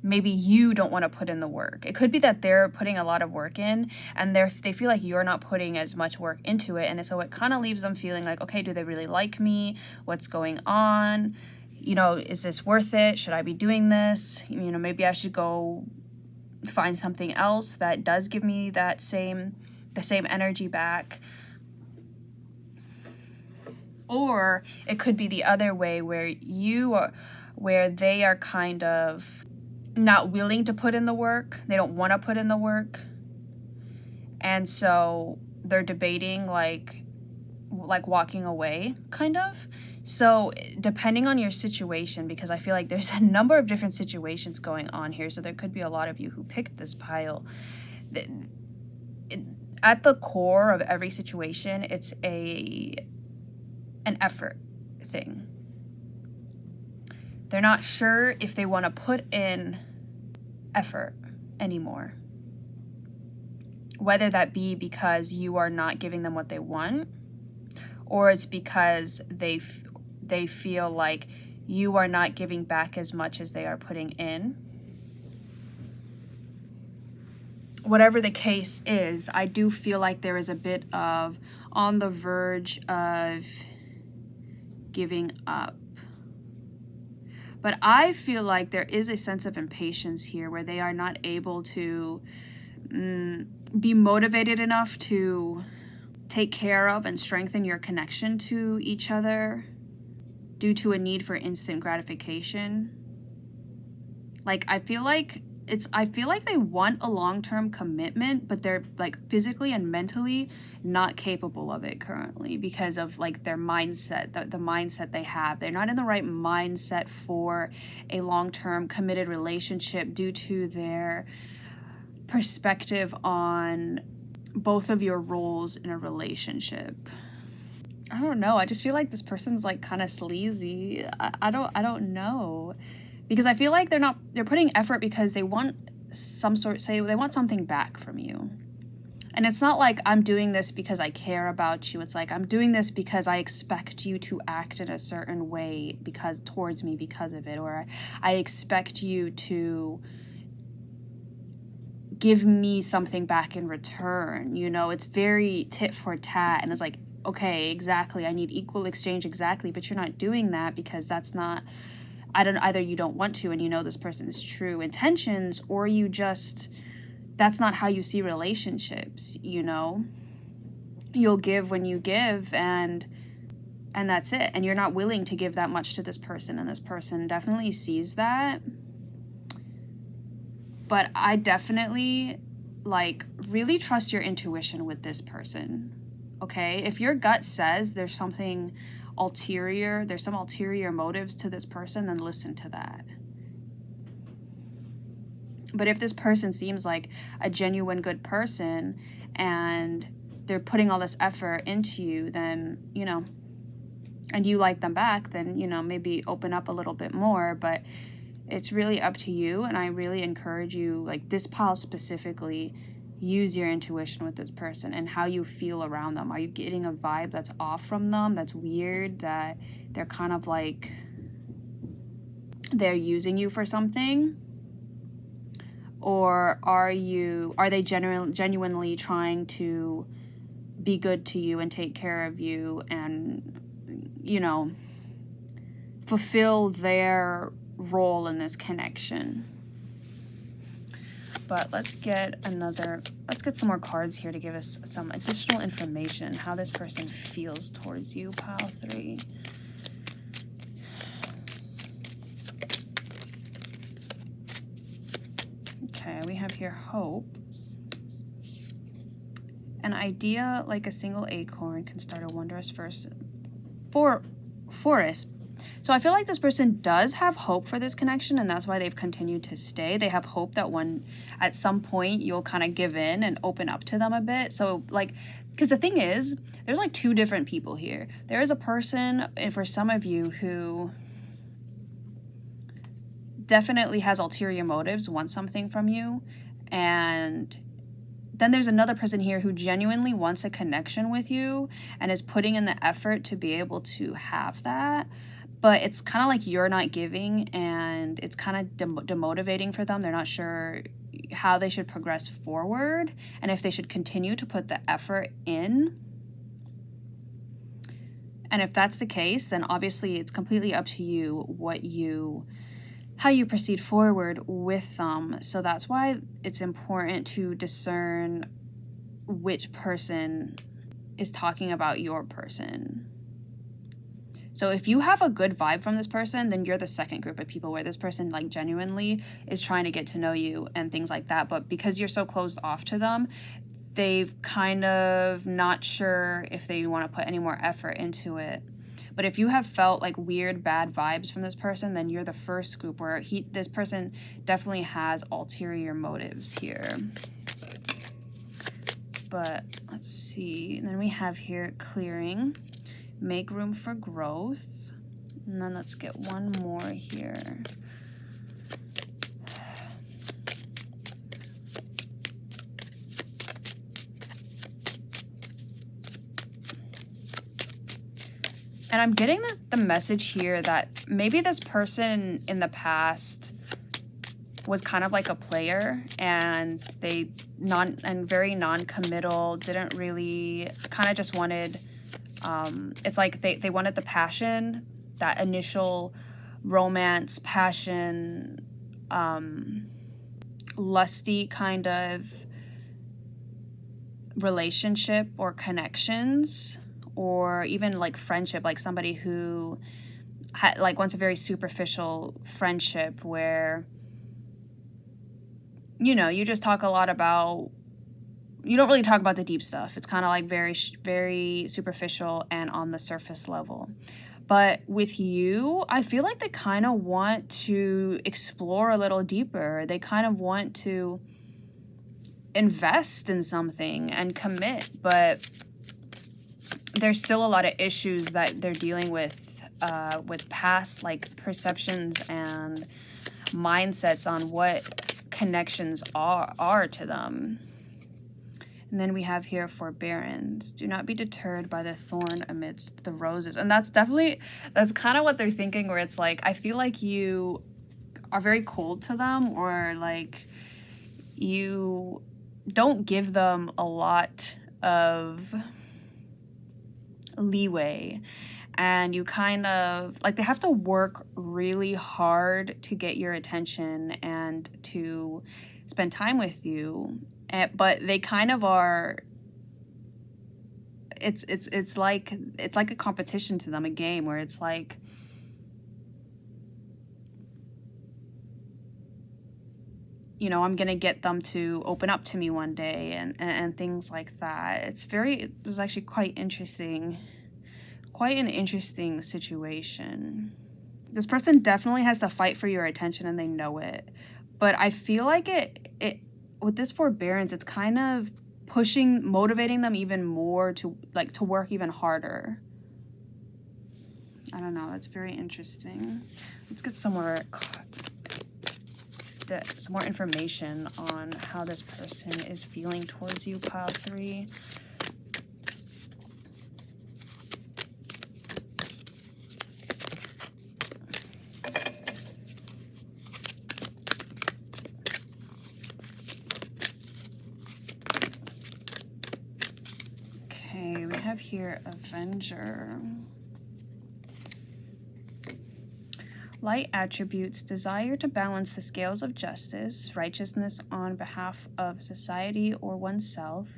maybe you don't want to put in the work. It could be that they're putting a lot of work in and they feel like you're not putting as much work into it. And so it kind of leaves them feeling like, okay, do they really like me? What's going on? Is this worth it? Should I be doing this? Maybe I should go find something else that does give me the same energy back. Or it could be the other way where they are kind of not willing to put in the work. They don't want to put in the work. And so they're debating like walking away, kind of. So depending on your situation, because I feel like there's a number of different situations going on here, so there could be a lot of you who picked this pile. At the core of every situation, it's an effort thing. They're not sure if they want to put in effort anymore. Whether that be because you are not giving them what they want, or it's because they feel like you are not giving back as much as they are putting in. Whatever the case is, I do feel like there is a bit of on the verge of giving up. But I feel like there is a sense of impatience here where they are not able to be motivated enough to take care of and strengthen your connection to each other, due to a need for instant gratification. Like, I feel like they want a long-term commitment, but they're like physically and mentally not capable of it currently because of like their mindset, the mindset they have. They're not in the right mindset for a long-term committed relationship due to their perspective on both of your roles in a relationship. I don't know. I just feel like this person's like kind of sleazy. I don't know. Because I feel like they're putting effort because they want they want something back from you. And it's not like I'm doing this because I care about you. It's like I'm doing this because I expect you to act in a certain way towards me because of it, or I expect you to give me something back in return. You know, it's very tit for tat, and it's like, okay, exactly, I need equal exchange, exactly, but you're not doing that because that's not, either you don't want to and you know this person's true intentions, or you just, that's not how you see relationships, you know? You'll give when you give, and that's it. And you're not willing to give that much to this person, and this person definitely sees that. But I definitely, like, really trust your intuition with this person, okay? If your gut says there's something ulterior, there's some ulterior motives to this person, then listen to that. But if this person seems like a genuine good person and they're putting all this effort into you, then, you know, and you like them back, then, you know, maybe open up a little bit more. But it's really up to you, and I really encourage you, like this pile specifically, use your intuition with this person and how you feel around them. Are you getting a vibe that's off from them, that's weird, that they're kind of like they're using you for something? Or are they genuinely trying to be good to you and take care of you and, you know, fulfill their role in this connection? But let's get some more cards here to give us some additional information how this person feels towards you, pile 3. Okay, we have here hope. An idea like a single acorn can start a wondrous forest. So I feel like this person does have hope for this connection, and that's why they've continued to stay. They have hope that at some point you'll kind of give in and open up to them a bit. So like, because the thing is, there's like 2 different people here. There is a person, and for some of you, who definitely has ulterior motives, wants something from you, and then there's another person here who genuinely wants a connection with you and is putting in the effort to be able to have that. But it's kind of like you're not giving, and it's kind of demotivating for them. They're not sure how they should progress forward and if they should continue to put the effort in. And if that's the case, then obviously it's completely up to you how you proceed forward with them. So that's why it's important to discern which person is talking about your person. So if you have a good vibe from this person, then you're the second group of people where this person like genuinely is trying to get to know you and things like that. But because you're so closed off to them, they've kind of not sure if they want to put any more effort into it. But if you have felt like weird, bad vibes from this person, then you're the first group where this person definitely has ulterior motives here. But let's see. And then we have here clearing, make room for growth. And then let's get one more here. And I'm getting the message here that maybe this person in the past was kind of like a player, and very non-committal, didn't really, kind of just wanted, it's like they wanted the passion, that initial romance, passion, lusty kind of relationship or connections, or even like friendship, like somebody who like wants a very superficial friendship where, you know, you just talk a lot about, you don't really talk about the deep stuff. It's kind of like very superficial and on the surface level. But with you, I feel like they kind of want to explore a little deeper. They kind of want to invest in something and commit, but there's still a lot of issues that they're dealing with past like perceptions and mindsets on what connections are to them. And then we have here forbearance. Do not be deterred by the thorn amidst the roses. And that's kind of what they're thinking, where it's like, I feel like you are very cold to them, or like you don't give them a lot of leeway. And you kind of, like, they have to work really hard to get your attention and to spend time with you. But they kind of are, it's like a competition to them, a game where it's like, you know, I'm gonna get them to open up to me one day and things like that. It's actually quite interesting, quite an interesting situation. This person definitely has to fight for your attention, and they know it. But I feel like it with this forbearance, it's kind of motivating them even more to work even harder. I don't know. That's very interesting. Let's get some more information on how this person is feeling towards you, pile 3. Okay, we have here Avenger. Light attributes: desire to balance the scales of justice, righteousness on behalf of society or oneself.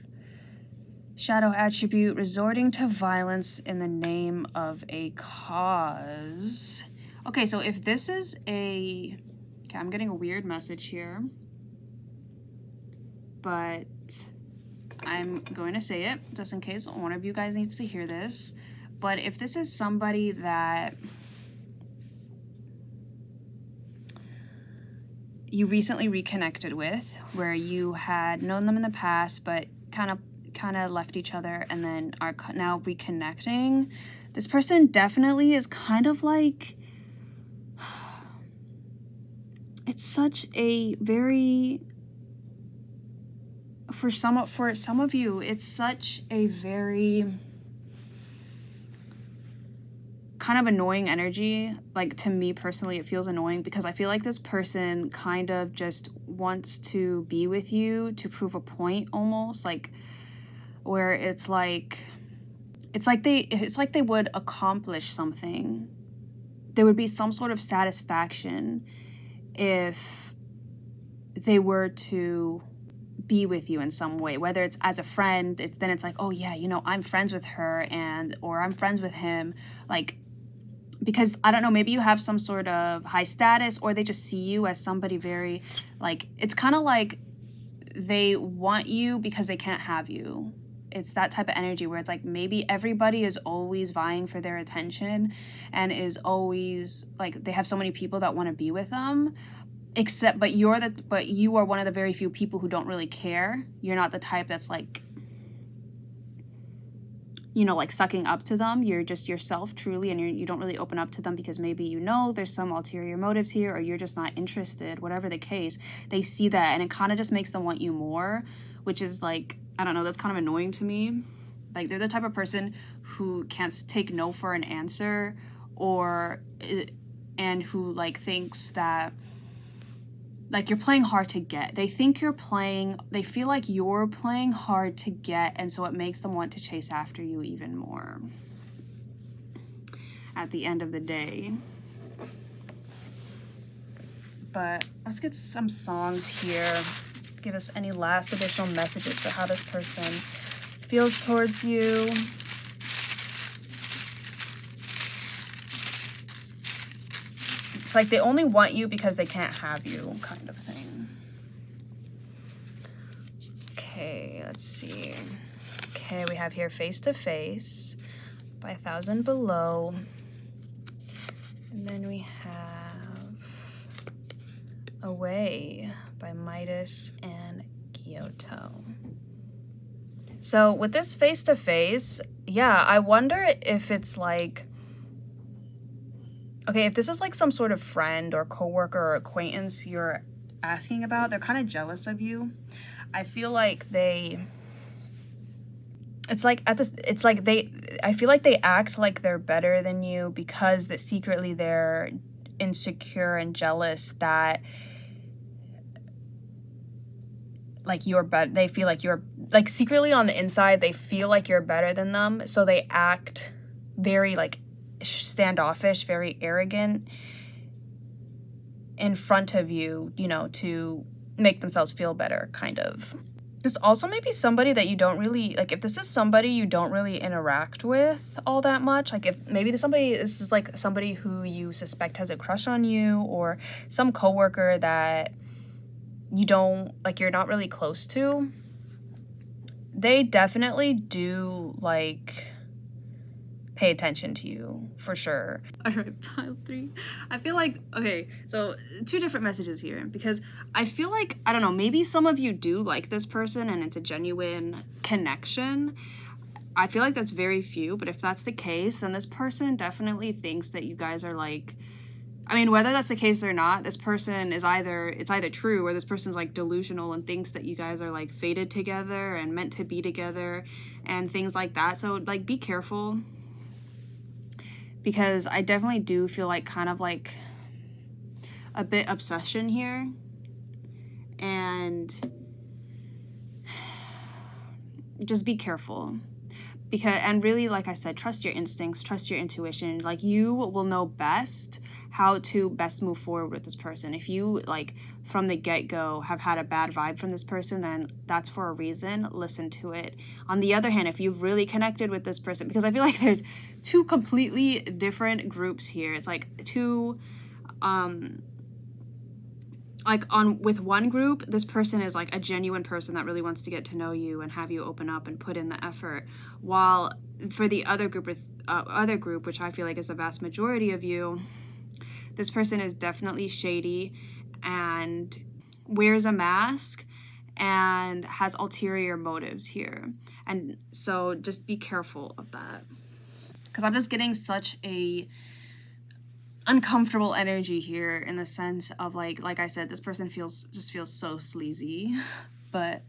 Shadow attribute: resorting to violence in the name of a cause. Okay, so if this is okay, I'm getting a weird message here, but I'm going to say it just in case one of you guys needs to hear this. But if this is somebody that you recently reconnected with, where you had known them in the past but kind of left each other and then are now reconnecting, this person definitely is kind of like, it's such a very, for some of you, it's such a very kind of annoying energy. Like, to me personally, it feels annoying because I feel like this person kind of just wants to be with you to prove a point, almost like, where it's like they would accomplish something. There would be some sort of satisfaction if they were to be with you in some way, whether it's as a friend. It's like, oh yeah, you know, I'm friends with her, or I'm friends with him, like, because I don't know, maybe you have some sort of high status, or they just see you as somebody very, like, it's kind of like they want you because they can't have you. It's that type of energy where it's like, maybe everybody is always vying for their attention and is always like, they have so many people that want to be with them, but you are one of the very few people who don't really care. You're not the type that's like, you know, like sucking up to them. You're just yourself truly, and you don't really open up to them because maybe, you know, there's some ulterior motives here, or you're just not interested. Whatever the case, they see that and it kind of just makes them want you more, which is like, I don't know, that's kind of annoying to me. Like, they're the type of person who can't take no for an answer, and who like thinks that like you're playing hard to get. They feel like you're playing hard to get, and so it makes them want to chase after you even more at the end of the day. But let's get some songs here. Give us any last additional messages for how this person feels towards you. It's like they only want you because they can't have you, kind of thing. Okay, let's see. Okay, we have here face to face by 1,000 below. And then we have Away by Midas and Kyoto. So with this face to face, yeah, I wonder if it's like, okay, if this is like some sort of friend or coworker or acquaintance you're asking about, they're kind of jealous of you. I feel like I feel like they act like they're better than you because that secretly they're insecure and jealous that like they feel like you're, like secretly on the inside, they feel like you're better than them. So they act very like standoffish, very arrogant in front of you, you know, to make themselves feel better, kind of. This also may be somebody that you don't really, like if this is somebody you don't really interact with all that much, like if maybe this is like somebody who you suspect has a crush on you, or some coworker that you don't, like you're not really close to, they definitely do like pay attention to you for sure. All right, pile 3. I feel like, okay, so 2 different messages here, because I feel like, I don't know, maybe some of you do like this person and it's a genuine connection. I feel like that's very few, but if that's the case, then this person definitely thinks that you guys are like, I mean, whether that's the case or not, this person is it's either true, or this person's like delusional and thinks that you guys are like fated together and meant to be together and things like that. So like be careful, because I definitely do feel like kind of like a bit obsession here. And just be careful. And really, like I said, trust your instincts, trust your intuition. Like you will know best how to best move forward with this person. If you like from the get-go have had a bad vibe from this person, then that's for a reason. Listen to it. On the other hand, if you've really connected with this person, because I feel like there's 2 completely different groups here. It's like 2 like with one group, this person is like a genuine person that really wants to get to know you and have you open up and put in the effort, while for the other group, which I feel like is the vast majority of you, this person is definitely shady and wears a mask and has ulterior motives here. And so just be careful of that, because I'm just getting such a uncomfortable energy here, in the sense of like I said, this person feels so sleazy. But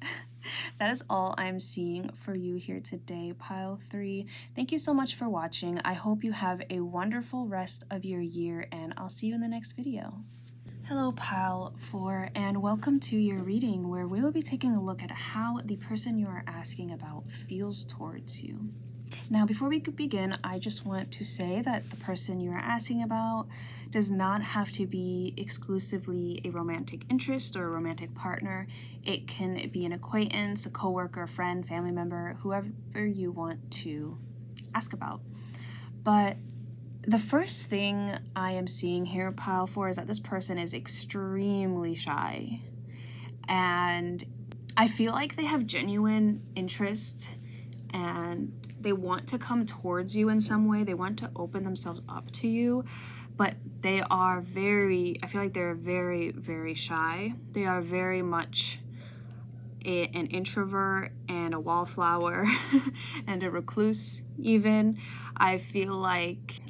that is all I'm seeing for you here today, pile 3. Thank you so much for watching. I hope you have a wonderful rest of your year, and I'll see you in the next video. Hello, pile 4, and welcome to your reading, where we will be taking a look at how the person you are asking about feels towards you. Now, before we could begin, I just want to say that the person you are asking about does not have to be exclusively a romantic interest or a romantic partner. It can be an acquaintance, a coworker, friend, family member, whoever you want to ask about. But the first thing I am seeing here, pile 4, is that this person is extremely shy. And I feel like they have genuine interest and they want to come towards you in some way. They want to open themselves up to you, but they are I feel like they're very, very shy. They are very much an introvert and a wallflower and a recluse even. I feel like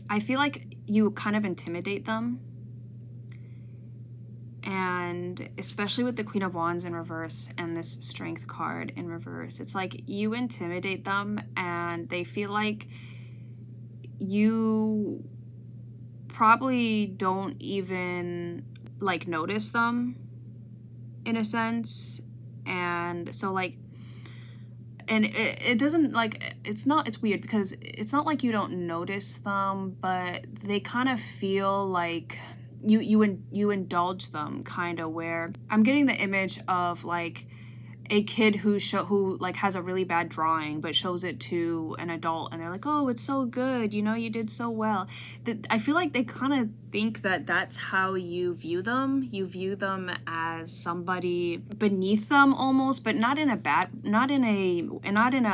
you kind of intimidate them. And especially with the Queen of Wands in reverse and this Strength card in reverse, it's like you intimidate them and they feel like you probably don't even like notice them in a sense. And so like, and it doesn't like, it's weird because it's not like you don't notice them, but they kind of feel like you indulge them, kind of, where I'm getting the image of like a kid who like has a really bad drawing but shows it to an adult and they're like, oh, it's so good, you know, you did so well. I feel like they kind of think that that's how you view them. You view them as somebody beneath them almost, but not in a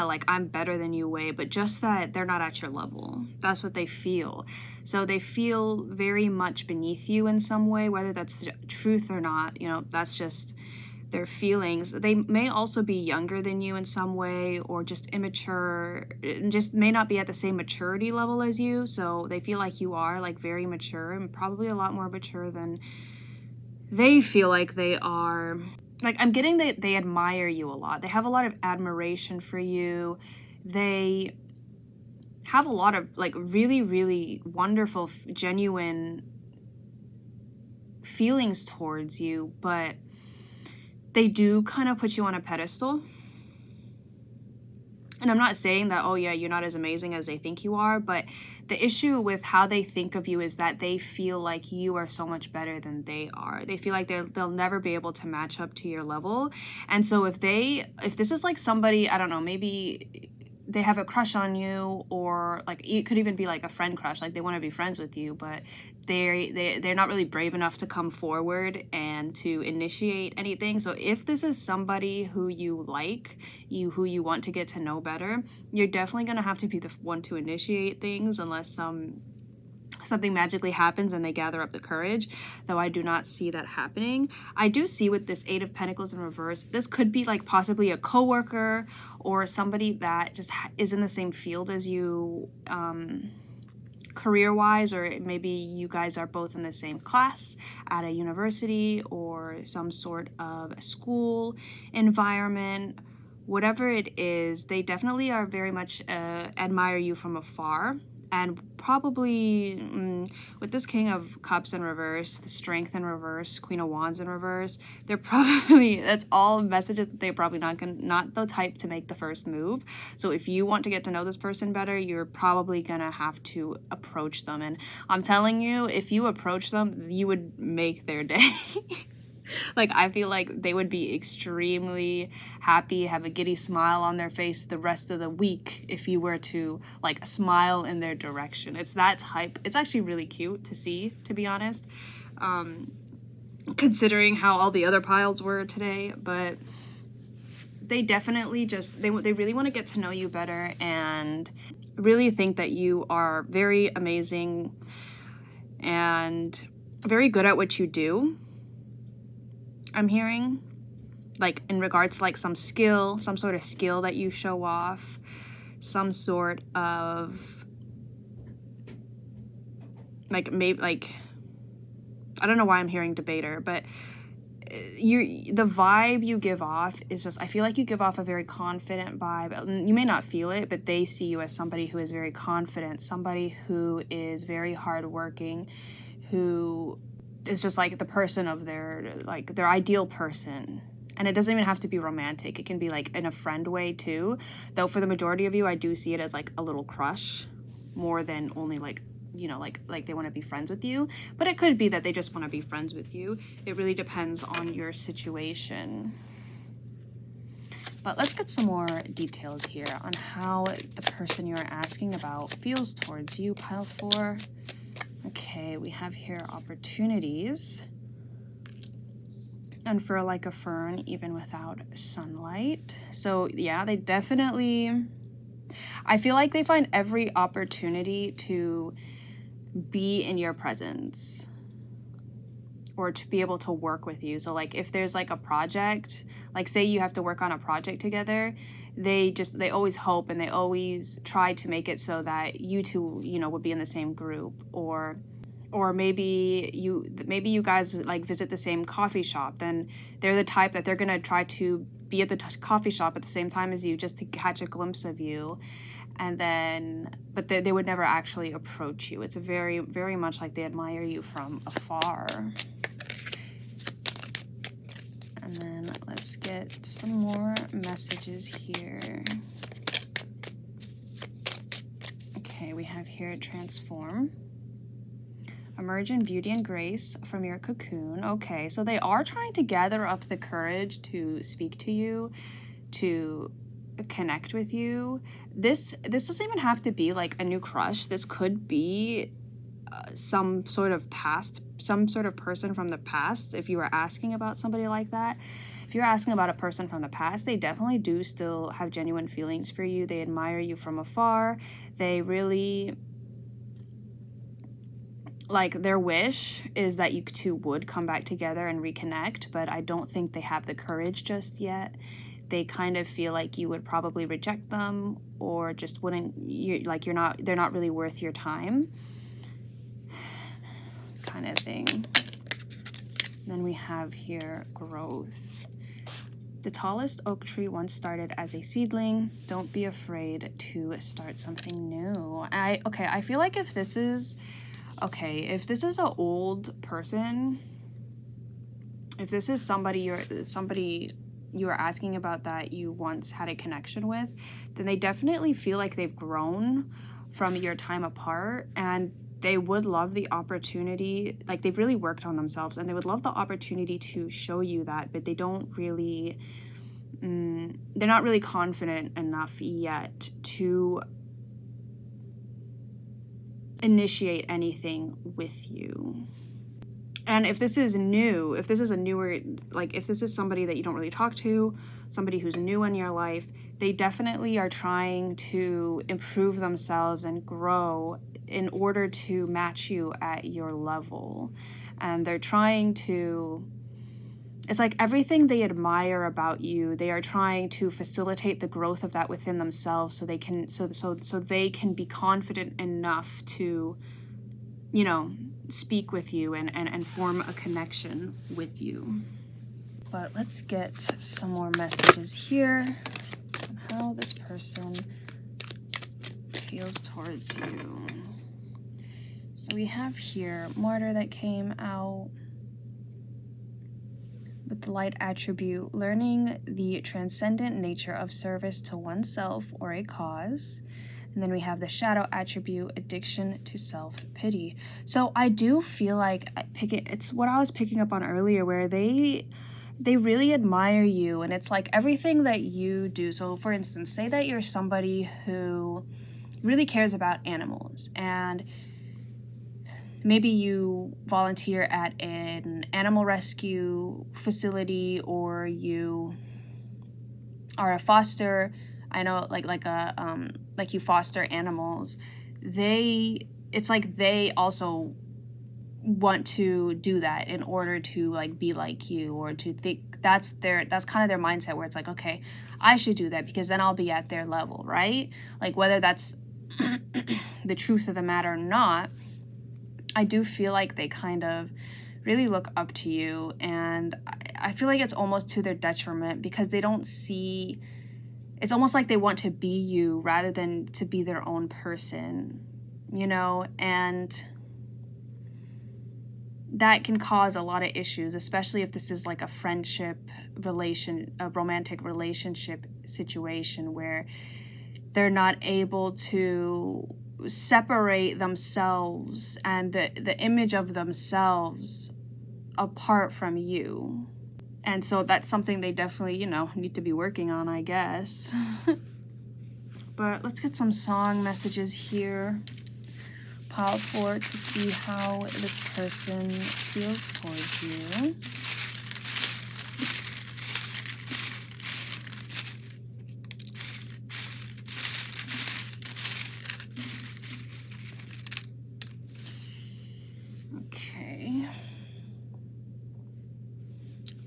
like I'm better than you way, but just that they're not at your level. That's what they feel. So they feel very much beneath you in some way, whether that's the truth or not, you know, that's just their feelings. They may also be younger than you in some way, or just immature, just may not be at the same maturity level as you. So they feel like you are like very mature, and probably a lot more mature than they feel like they are. Like, I'm getting that they admire you a lot. They have a lot of admiration for you. They have a lot of like really, really wonderful, genuine feelings towards you, but they do kind of put you on a pedestal. And I'm not saying that, oh yeah, you're not as amazing as they think you are, but the issue with how they think of you is that they feel like you are so much better than they are. They feel like they'll never be able to match up to your level. And so if this is like somebody, I don't know, maybe they have a crush on you, or like it could even be like a friend crush, like they want to be friends with you, but they're not really brave enough to come forward and to initiate anything. So if this is somebody who you like, who you want to get to know better, you're definitely going to have to be the one to initiate things, unless something magically happens and they gather up the courage, though I do not see that happening. I do see with this Eight of Pentacles in reverse, this could be like possibly a coworker or somebody that just is in the same field as you, career-wise, or maybe you guys are both in the same class at a university or some sort of school environment. Whatever it is, they definitely are very much admire you from afar. And probably with this King of Cups in reverse, the Strength in reverse, Queen of Wands in reverse, they're probably, that's all messages that they're probably not the type to make the first move. So if you want to get to know this person better, you're probably gonna have to approach them. And I'm telling you, if you approach them, you would make their day. Like, I feel like they would be extremely happy, have a giddy smile on their face the rest of the week if you were to, like, smile in their direction. It's that type. It's actually really cute to see, to be honest, considering how all the other piles were today. But they definitely just, they really want to get to know you better and really think that you are very amazing and very good at what you do. I'm hearing, like, in regards to like some sort of skill that you show off, some sort of like, maybe like, I don't know why I'm hearing debater, but the vibe you give off is just, I feel like you give off a very confident vibe. You may not feel it, but they see you as somebody who is very confident, somebody who is very hardworking, who is just like the person of their ideal person. And it doesn't even have to be romantic. It can be like in a friend way too. Though for the majority of you, I do see it as like a little crush more than only like, you know, like they want to be friends with you. But it could be that they just want to be friends with you. It really depends on your situation. But let's get some more details here on how the person you're asking about feels towards you, pile 4. Okay, we have here opportunities. And for like a fern, even without sunlight. So yeah, they definitely, I feel like they find every opportunity to be in your presence or to be able to work with you. So like if there's like a project, like say you have to work on a project together, they always hope and they always try to make it so that you two, you know, would be in the same group, or maybe you guys like visit the same coffee shop. Then they're the type that they're gonna try to be at the coffee shop at the same time as you, just to catch a glimpse of you. And then, but they would never actually approach you. It's a very, very much like they admire you from afar. And then let's get some more messages here. Okay, we have here transform. Emerge in beauty and grace from your cocoon. Okay, so they are trying to gather up the courage to speak to you, to connect with you. This doesn't even have to be like a new crush. This could be some sort of person from the past. If you were asking about somebody like that, if you're asking about a person from the past, they definitely do still have genuine feelings for you. They admire you from afar. They really, like, their wish is that you two would come back together and reconnect, but I don't think they have the courage just yet. They kind of feel like you would probably reject them, or just wouldn't, they're not really worth your time, kind of thing. Then we have here growth. The tallest oak tree once started as a seedling. Don't be afraid to start something new. I feel like if this is an old person, if this is somebody you are asking about that you once had a connection with, then they definitely feel like they've grown from your time apart, and they would love the opportunity, like they've really worked on themselves, and they would love the opportunity to show you that, but they don't really, they're not really confident enough yet to initiate anything with you. And if this is new, if this is somebody that you don't really talk to, somebody who's new in your life, they definitely are trying to improve themselves and grow in order to match you at your level. And they're trying to, it's like everything they admire about you, they are trying to facilitate the growth of that within themselves, so they can they can be confident enough to, speak with you and form a connection with you. But let's get some more messages here on how this person feels towards you. So we have here Martyr that came out with the light attribute, learning the transcendent nature of service to oneself or a cause. And then we have the shadow attribute, addiction to self-pity. So I do feel like it's what I was picking up on earlier, where they really admire you, and it's like everything that you do. So for instance, say that you're somebody who really cares about animals, and maybe you volunteer at an animal rescue facility, or you are a foster, like you foster animals. It's like they also want to do that in order to like be like you, or to think that's kind of their mindset, where it's like, okay, I should do that because then I'll be at their level, right? Like whether that's the truth of the matter or not, I do feel like they kind of really look up to you, and I feel like it's almost to their detriment, because they don't see, it's almost like they want to be you rather than to be their own person, and that can cause a lot of issues, especially if this is like a romantic relationship situation where they're not able to separate themselves and the image of themselves apart from you. And so that's something they definitely, need to be working on, I guess. But let's get some song messages here. Pile 4 to see how this person feels towards you. Okay.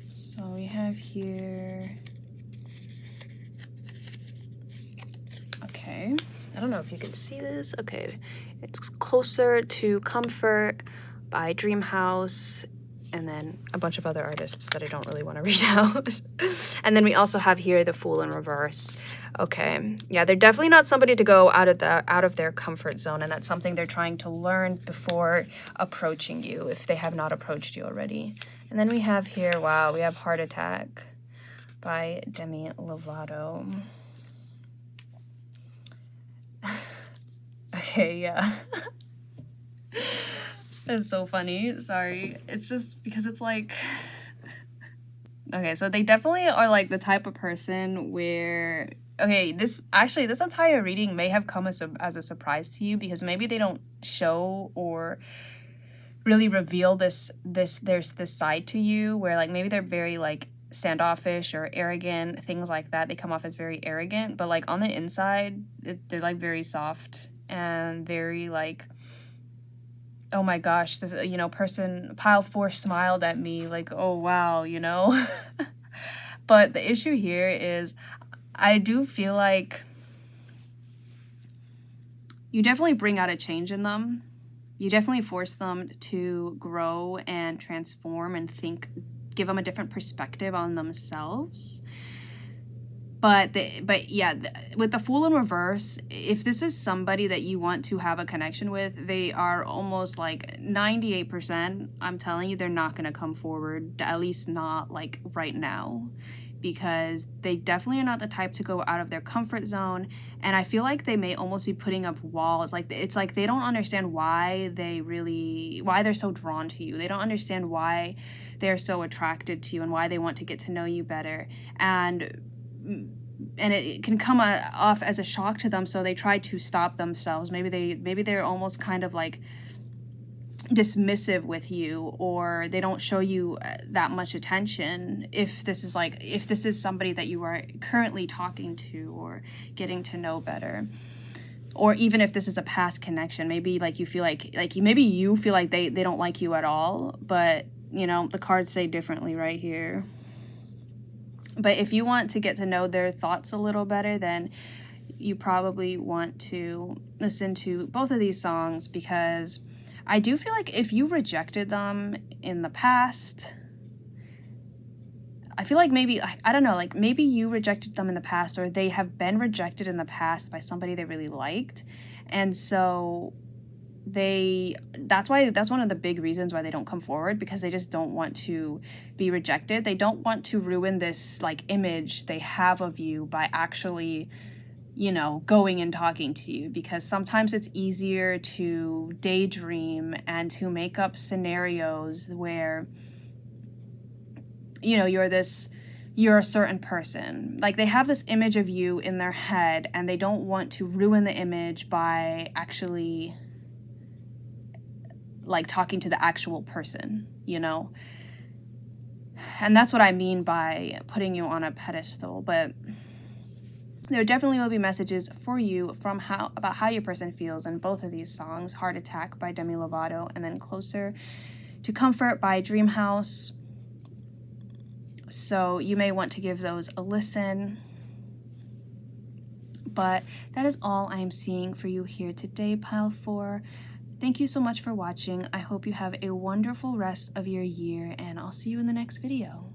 So we have here. Okay. I don't know if you can see this. Okay. It's Closer to Comfort by Dreamhouse, and then a bunch of other artists that I don't really want to read out. And then we also have here The Fool in Reverse. Okay. Yeah, they're definitely not somebody to go out of their comfort zone, and that's something they're trying to learn before approaching you, if they have not approached you already. And then we have here, wow, we have Heart Attack by Demi Lovato. Okay, yeah. It's so funny. Sorry. It's just because it's like... Okay, so they definitely are like the type of person where... Okay, this entire reading may have come as a surprise to you because maybe they don't show or really reveal there's this side to you where like maybe they're very like standoffish or arrogant, things like that. They come off as very arrogant, but like on the inside, they're like very soft and very like, oh my gosh, this, you know, pile 4 smiled at me, like, oh wow, you know. But the issue here is I do feel like you definitely bring out a change in them. You definitely force them to grow and transform and think, give them a different perspective on themselves. But yeah, with the Fool in reverse, if this is somebody that you want to have a connection with, they are almost like 98%, I'm telling you, they're not going to come forward, at least not like right now, because they definitely are not the type to go out of their comfort zone. And I feel like they may almost be putting up walls. Like, it's like they don't understand why they're so drawn to you. They don't understand why they're so attracted to you and why they want to get to know you better. And it can come off as a shock to them, so they try to stop themselves. Maybe they're almost kind of like dismissive with you, or they don't show you that much attention if this is somebody that you are currently talking to or getting to know better. Or even if this is a past connection, maybe like you feel like maybe you feel like they don't like you at all, but you know, the cards say differently right here. But if you want to get to know their thoughts a little better, then you probably want to listen to both of these songs, because I do feel like if you rejected them in the past, I feel like maybe, I don't know, like maybe you rejected them in the past, or they have been rejected in the past by somebody they really liked. And so that's one of the big reasons why they don't come forward, because they just don't want to be rejected. They don't want to ruin this like image they have of you by actually, you know, going and talking to you, because sometimes it's easier to daydream and to make up scenarios where, you know, you're a certain person. Like, they have this image of you in their head, and they don't want to ruin the image by actually like talking to the actual person, you know? And that's what I mean by putting you on a pedestal. But there definitely will be messages for you about how your person feels in both of these songs: Heart Attack by Demi Lovato, and then Closer to Comfort by Dreamhouse. So you may want to give those a listen. But that is all I am seeing for you here today, Pile 4. Thank you so much for watching. I hope you have a wonderful rest of your year, and I'll see you in the next video.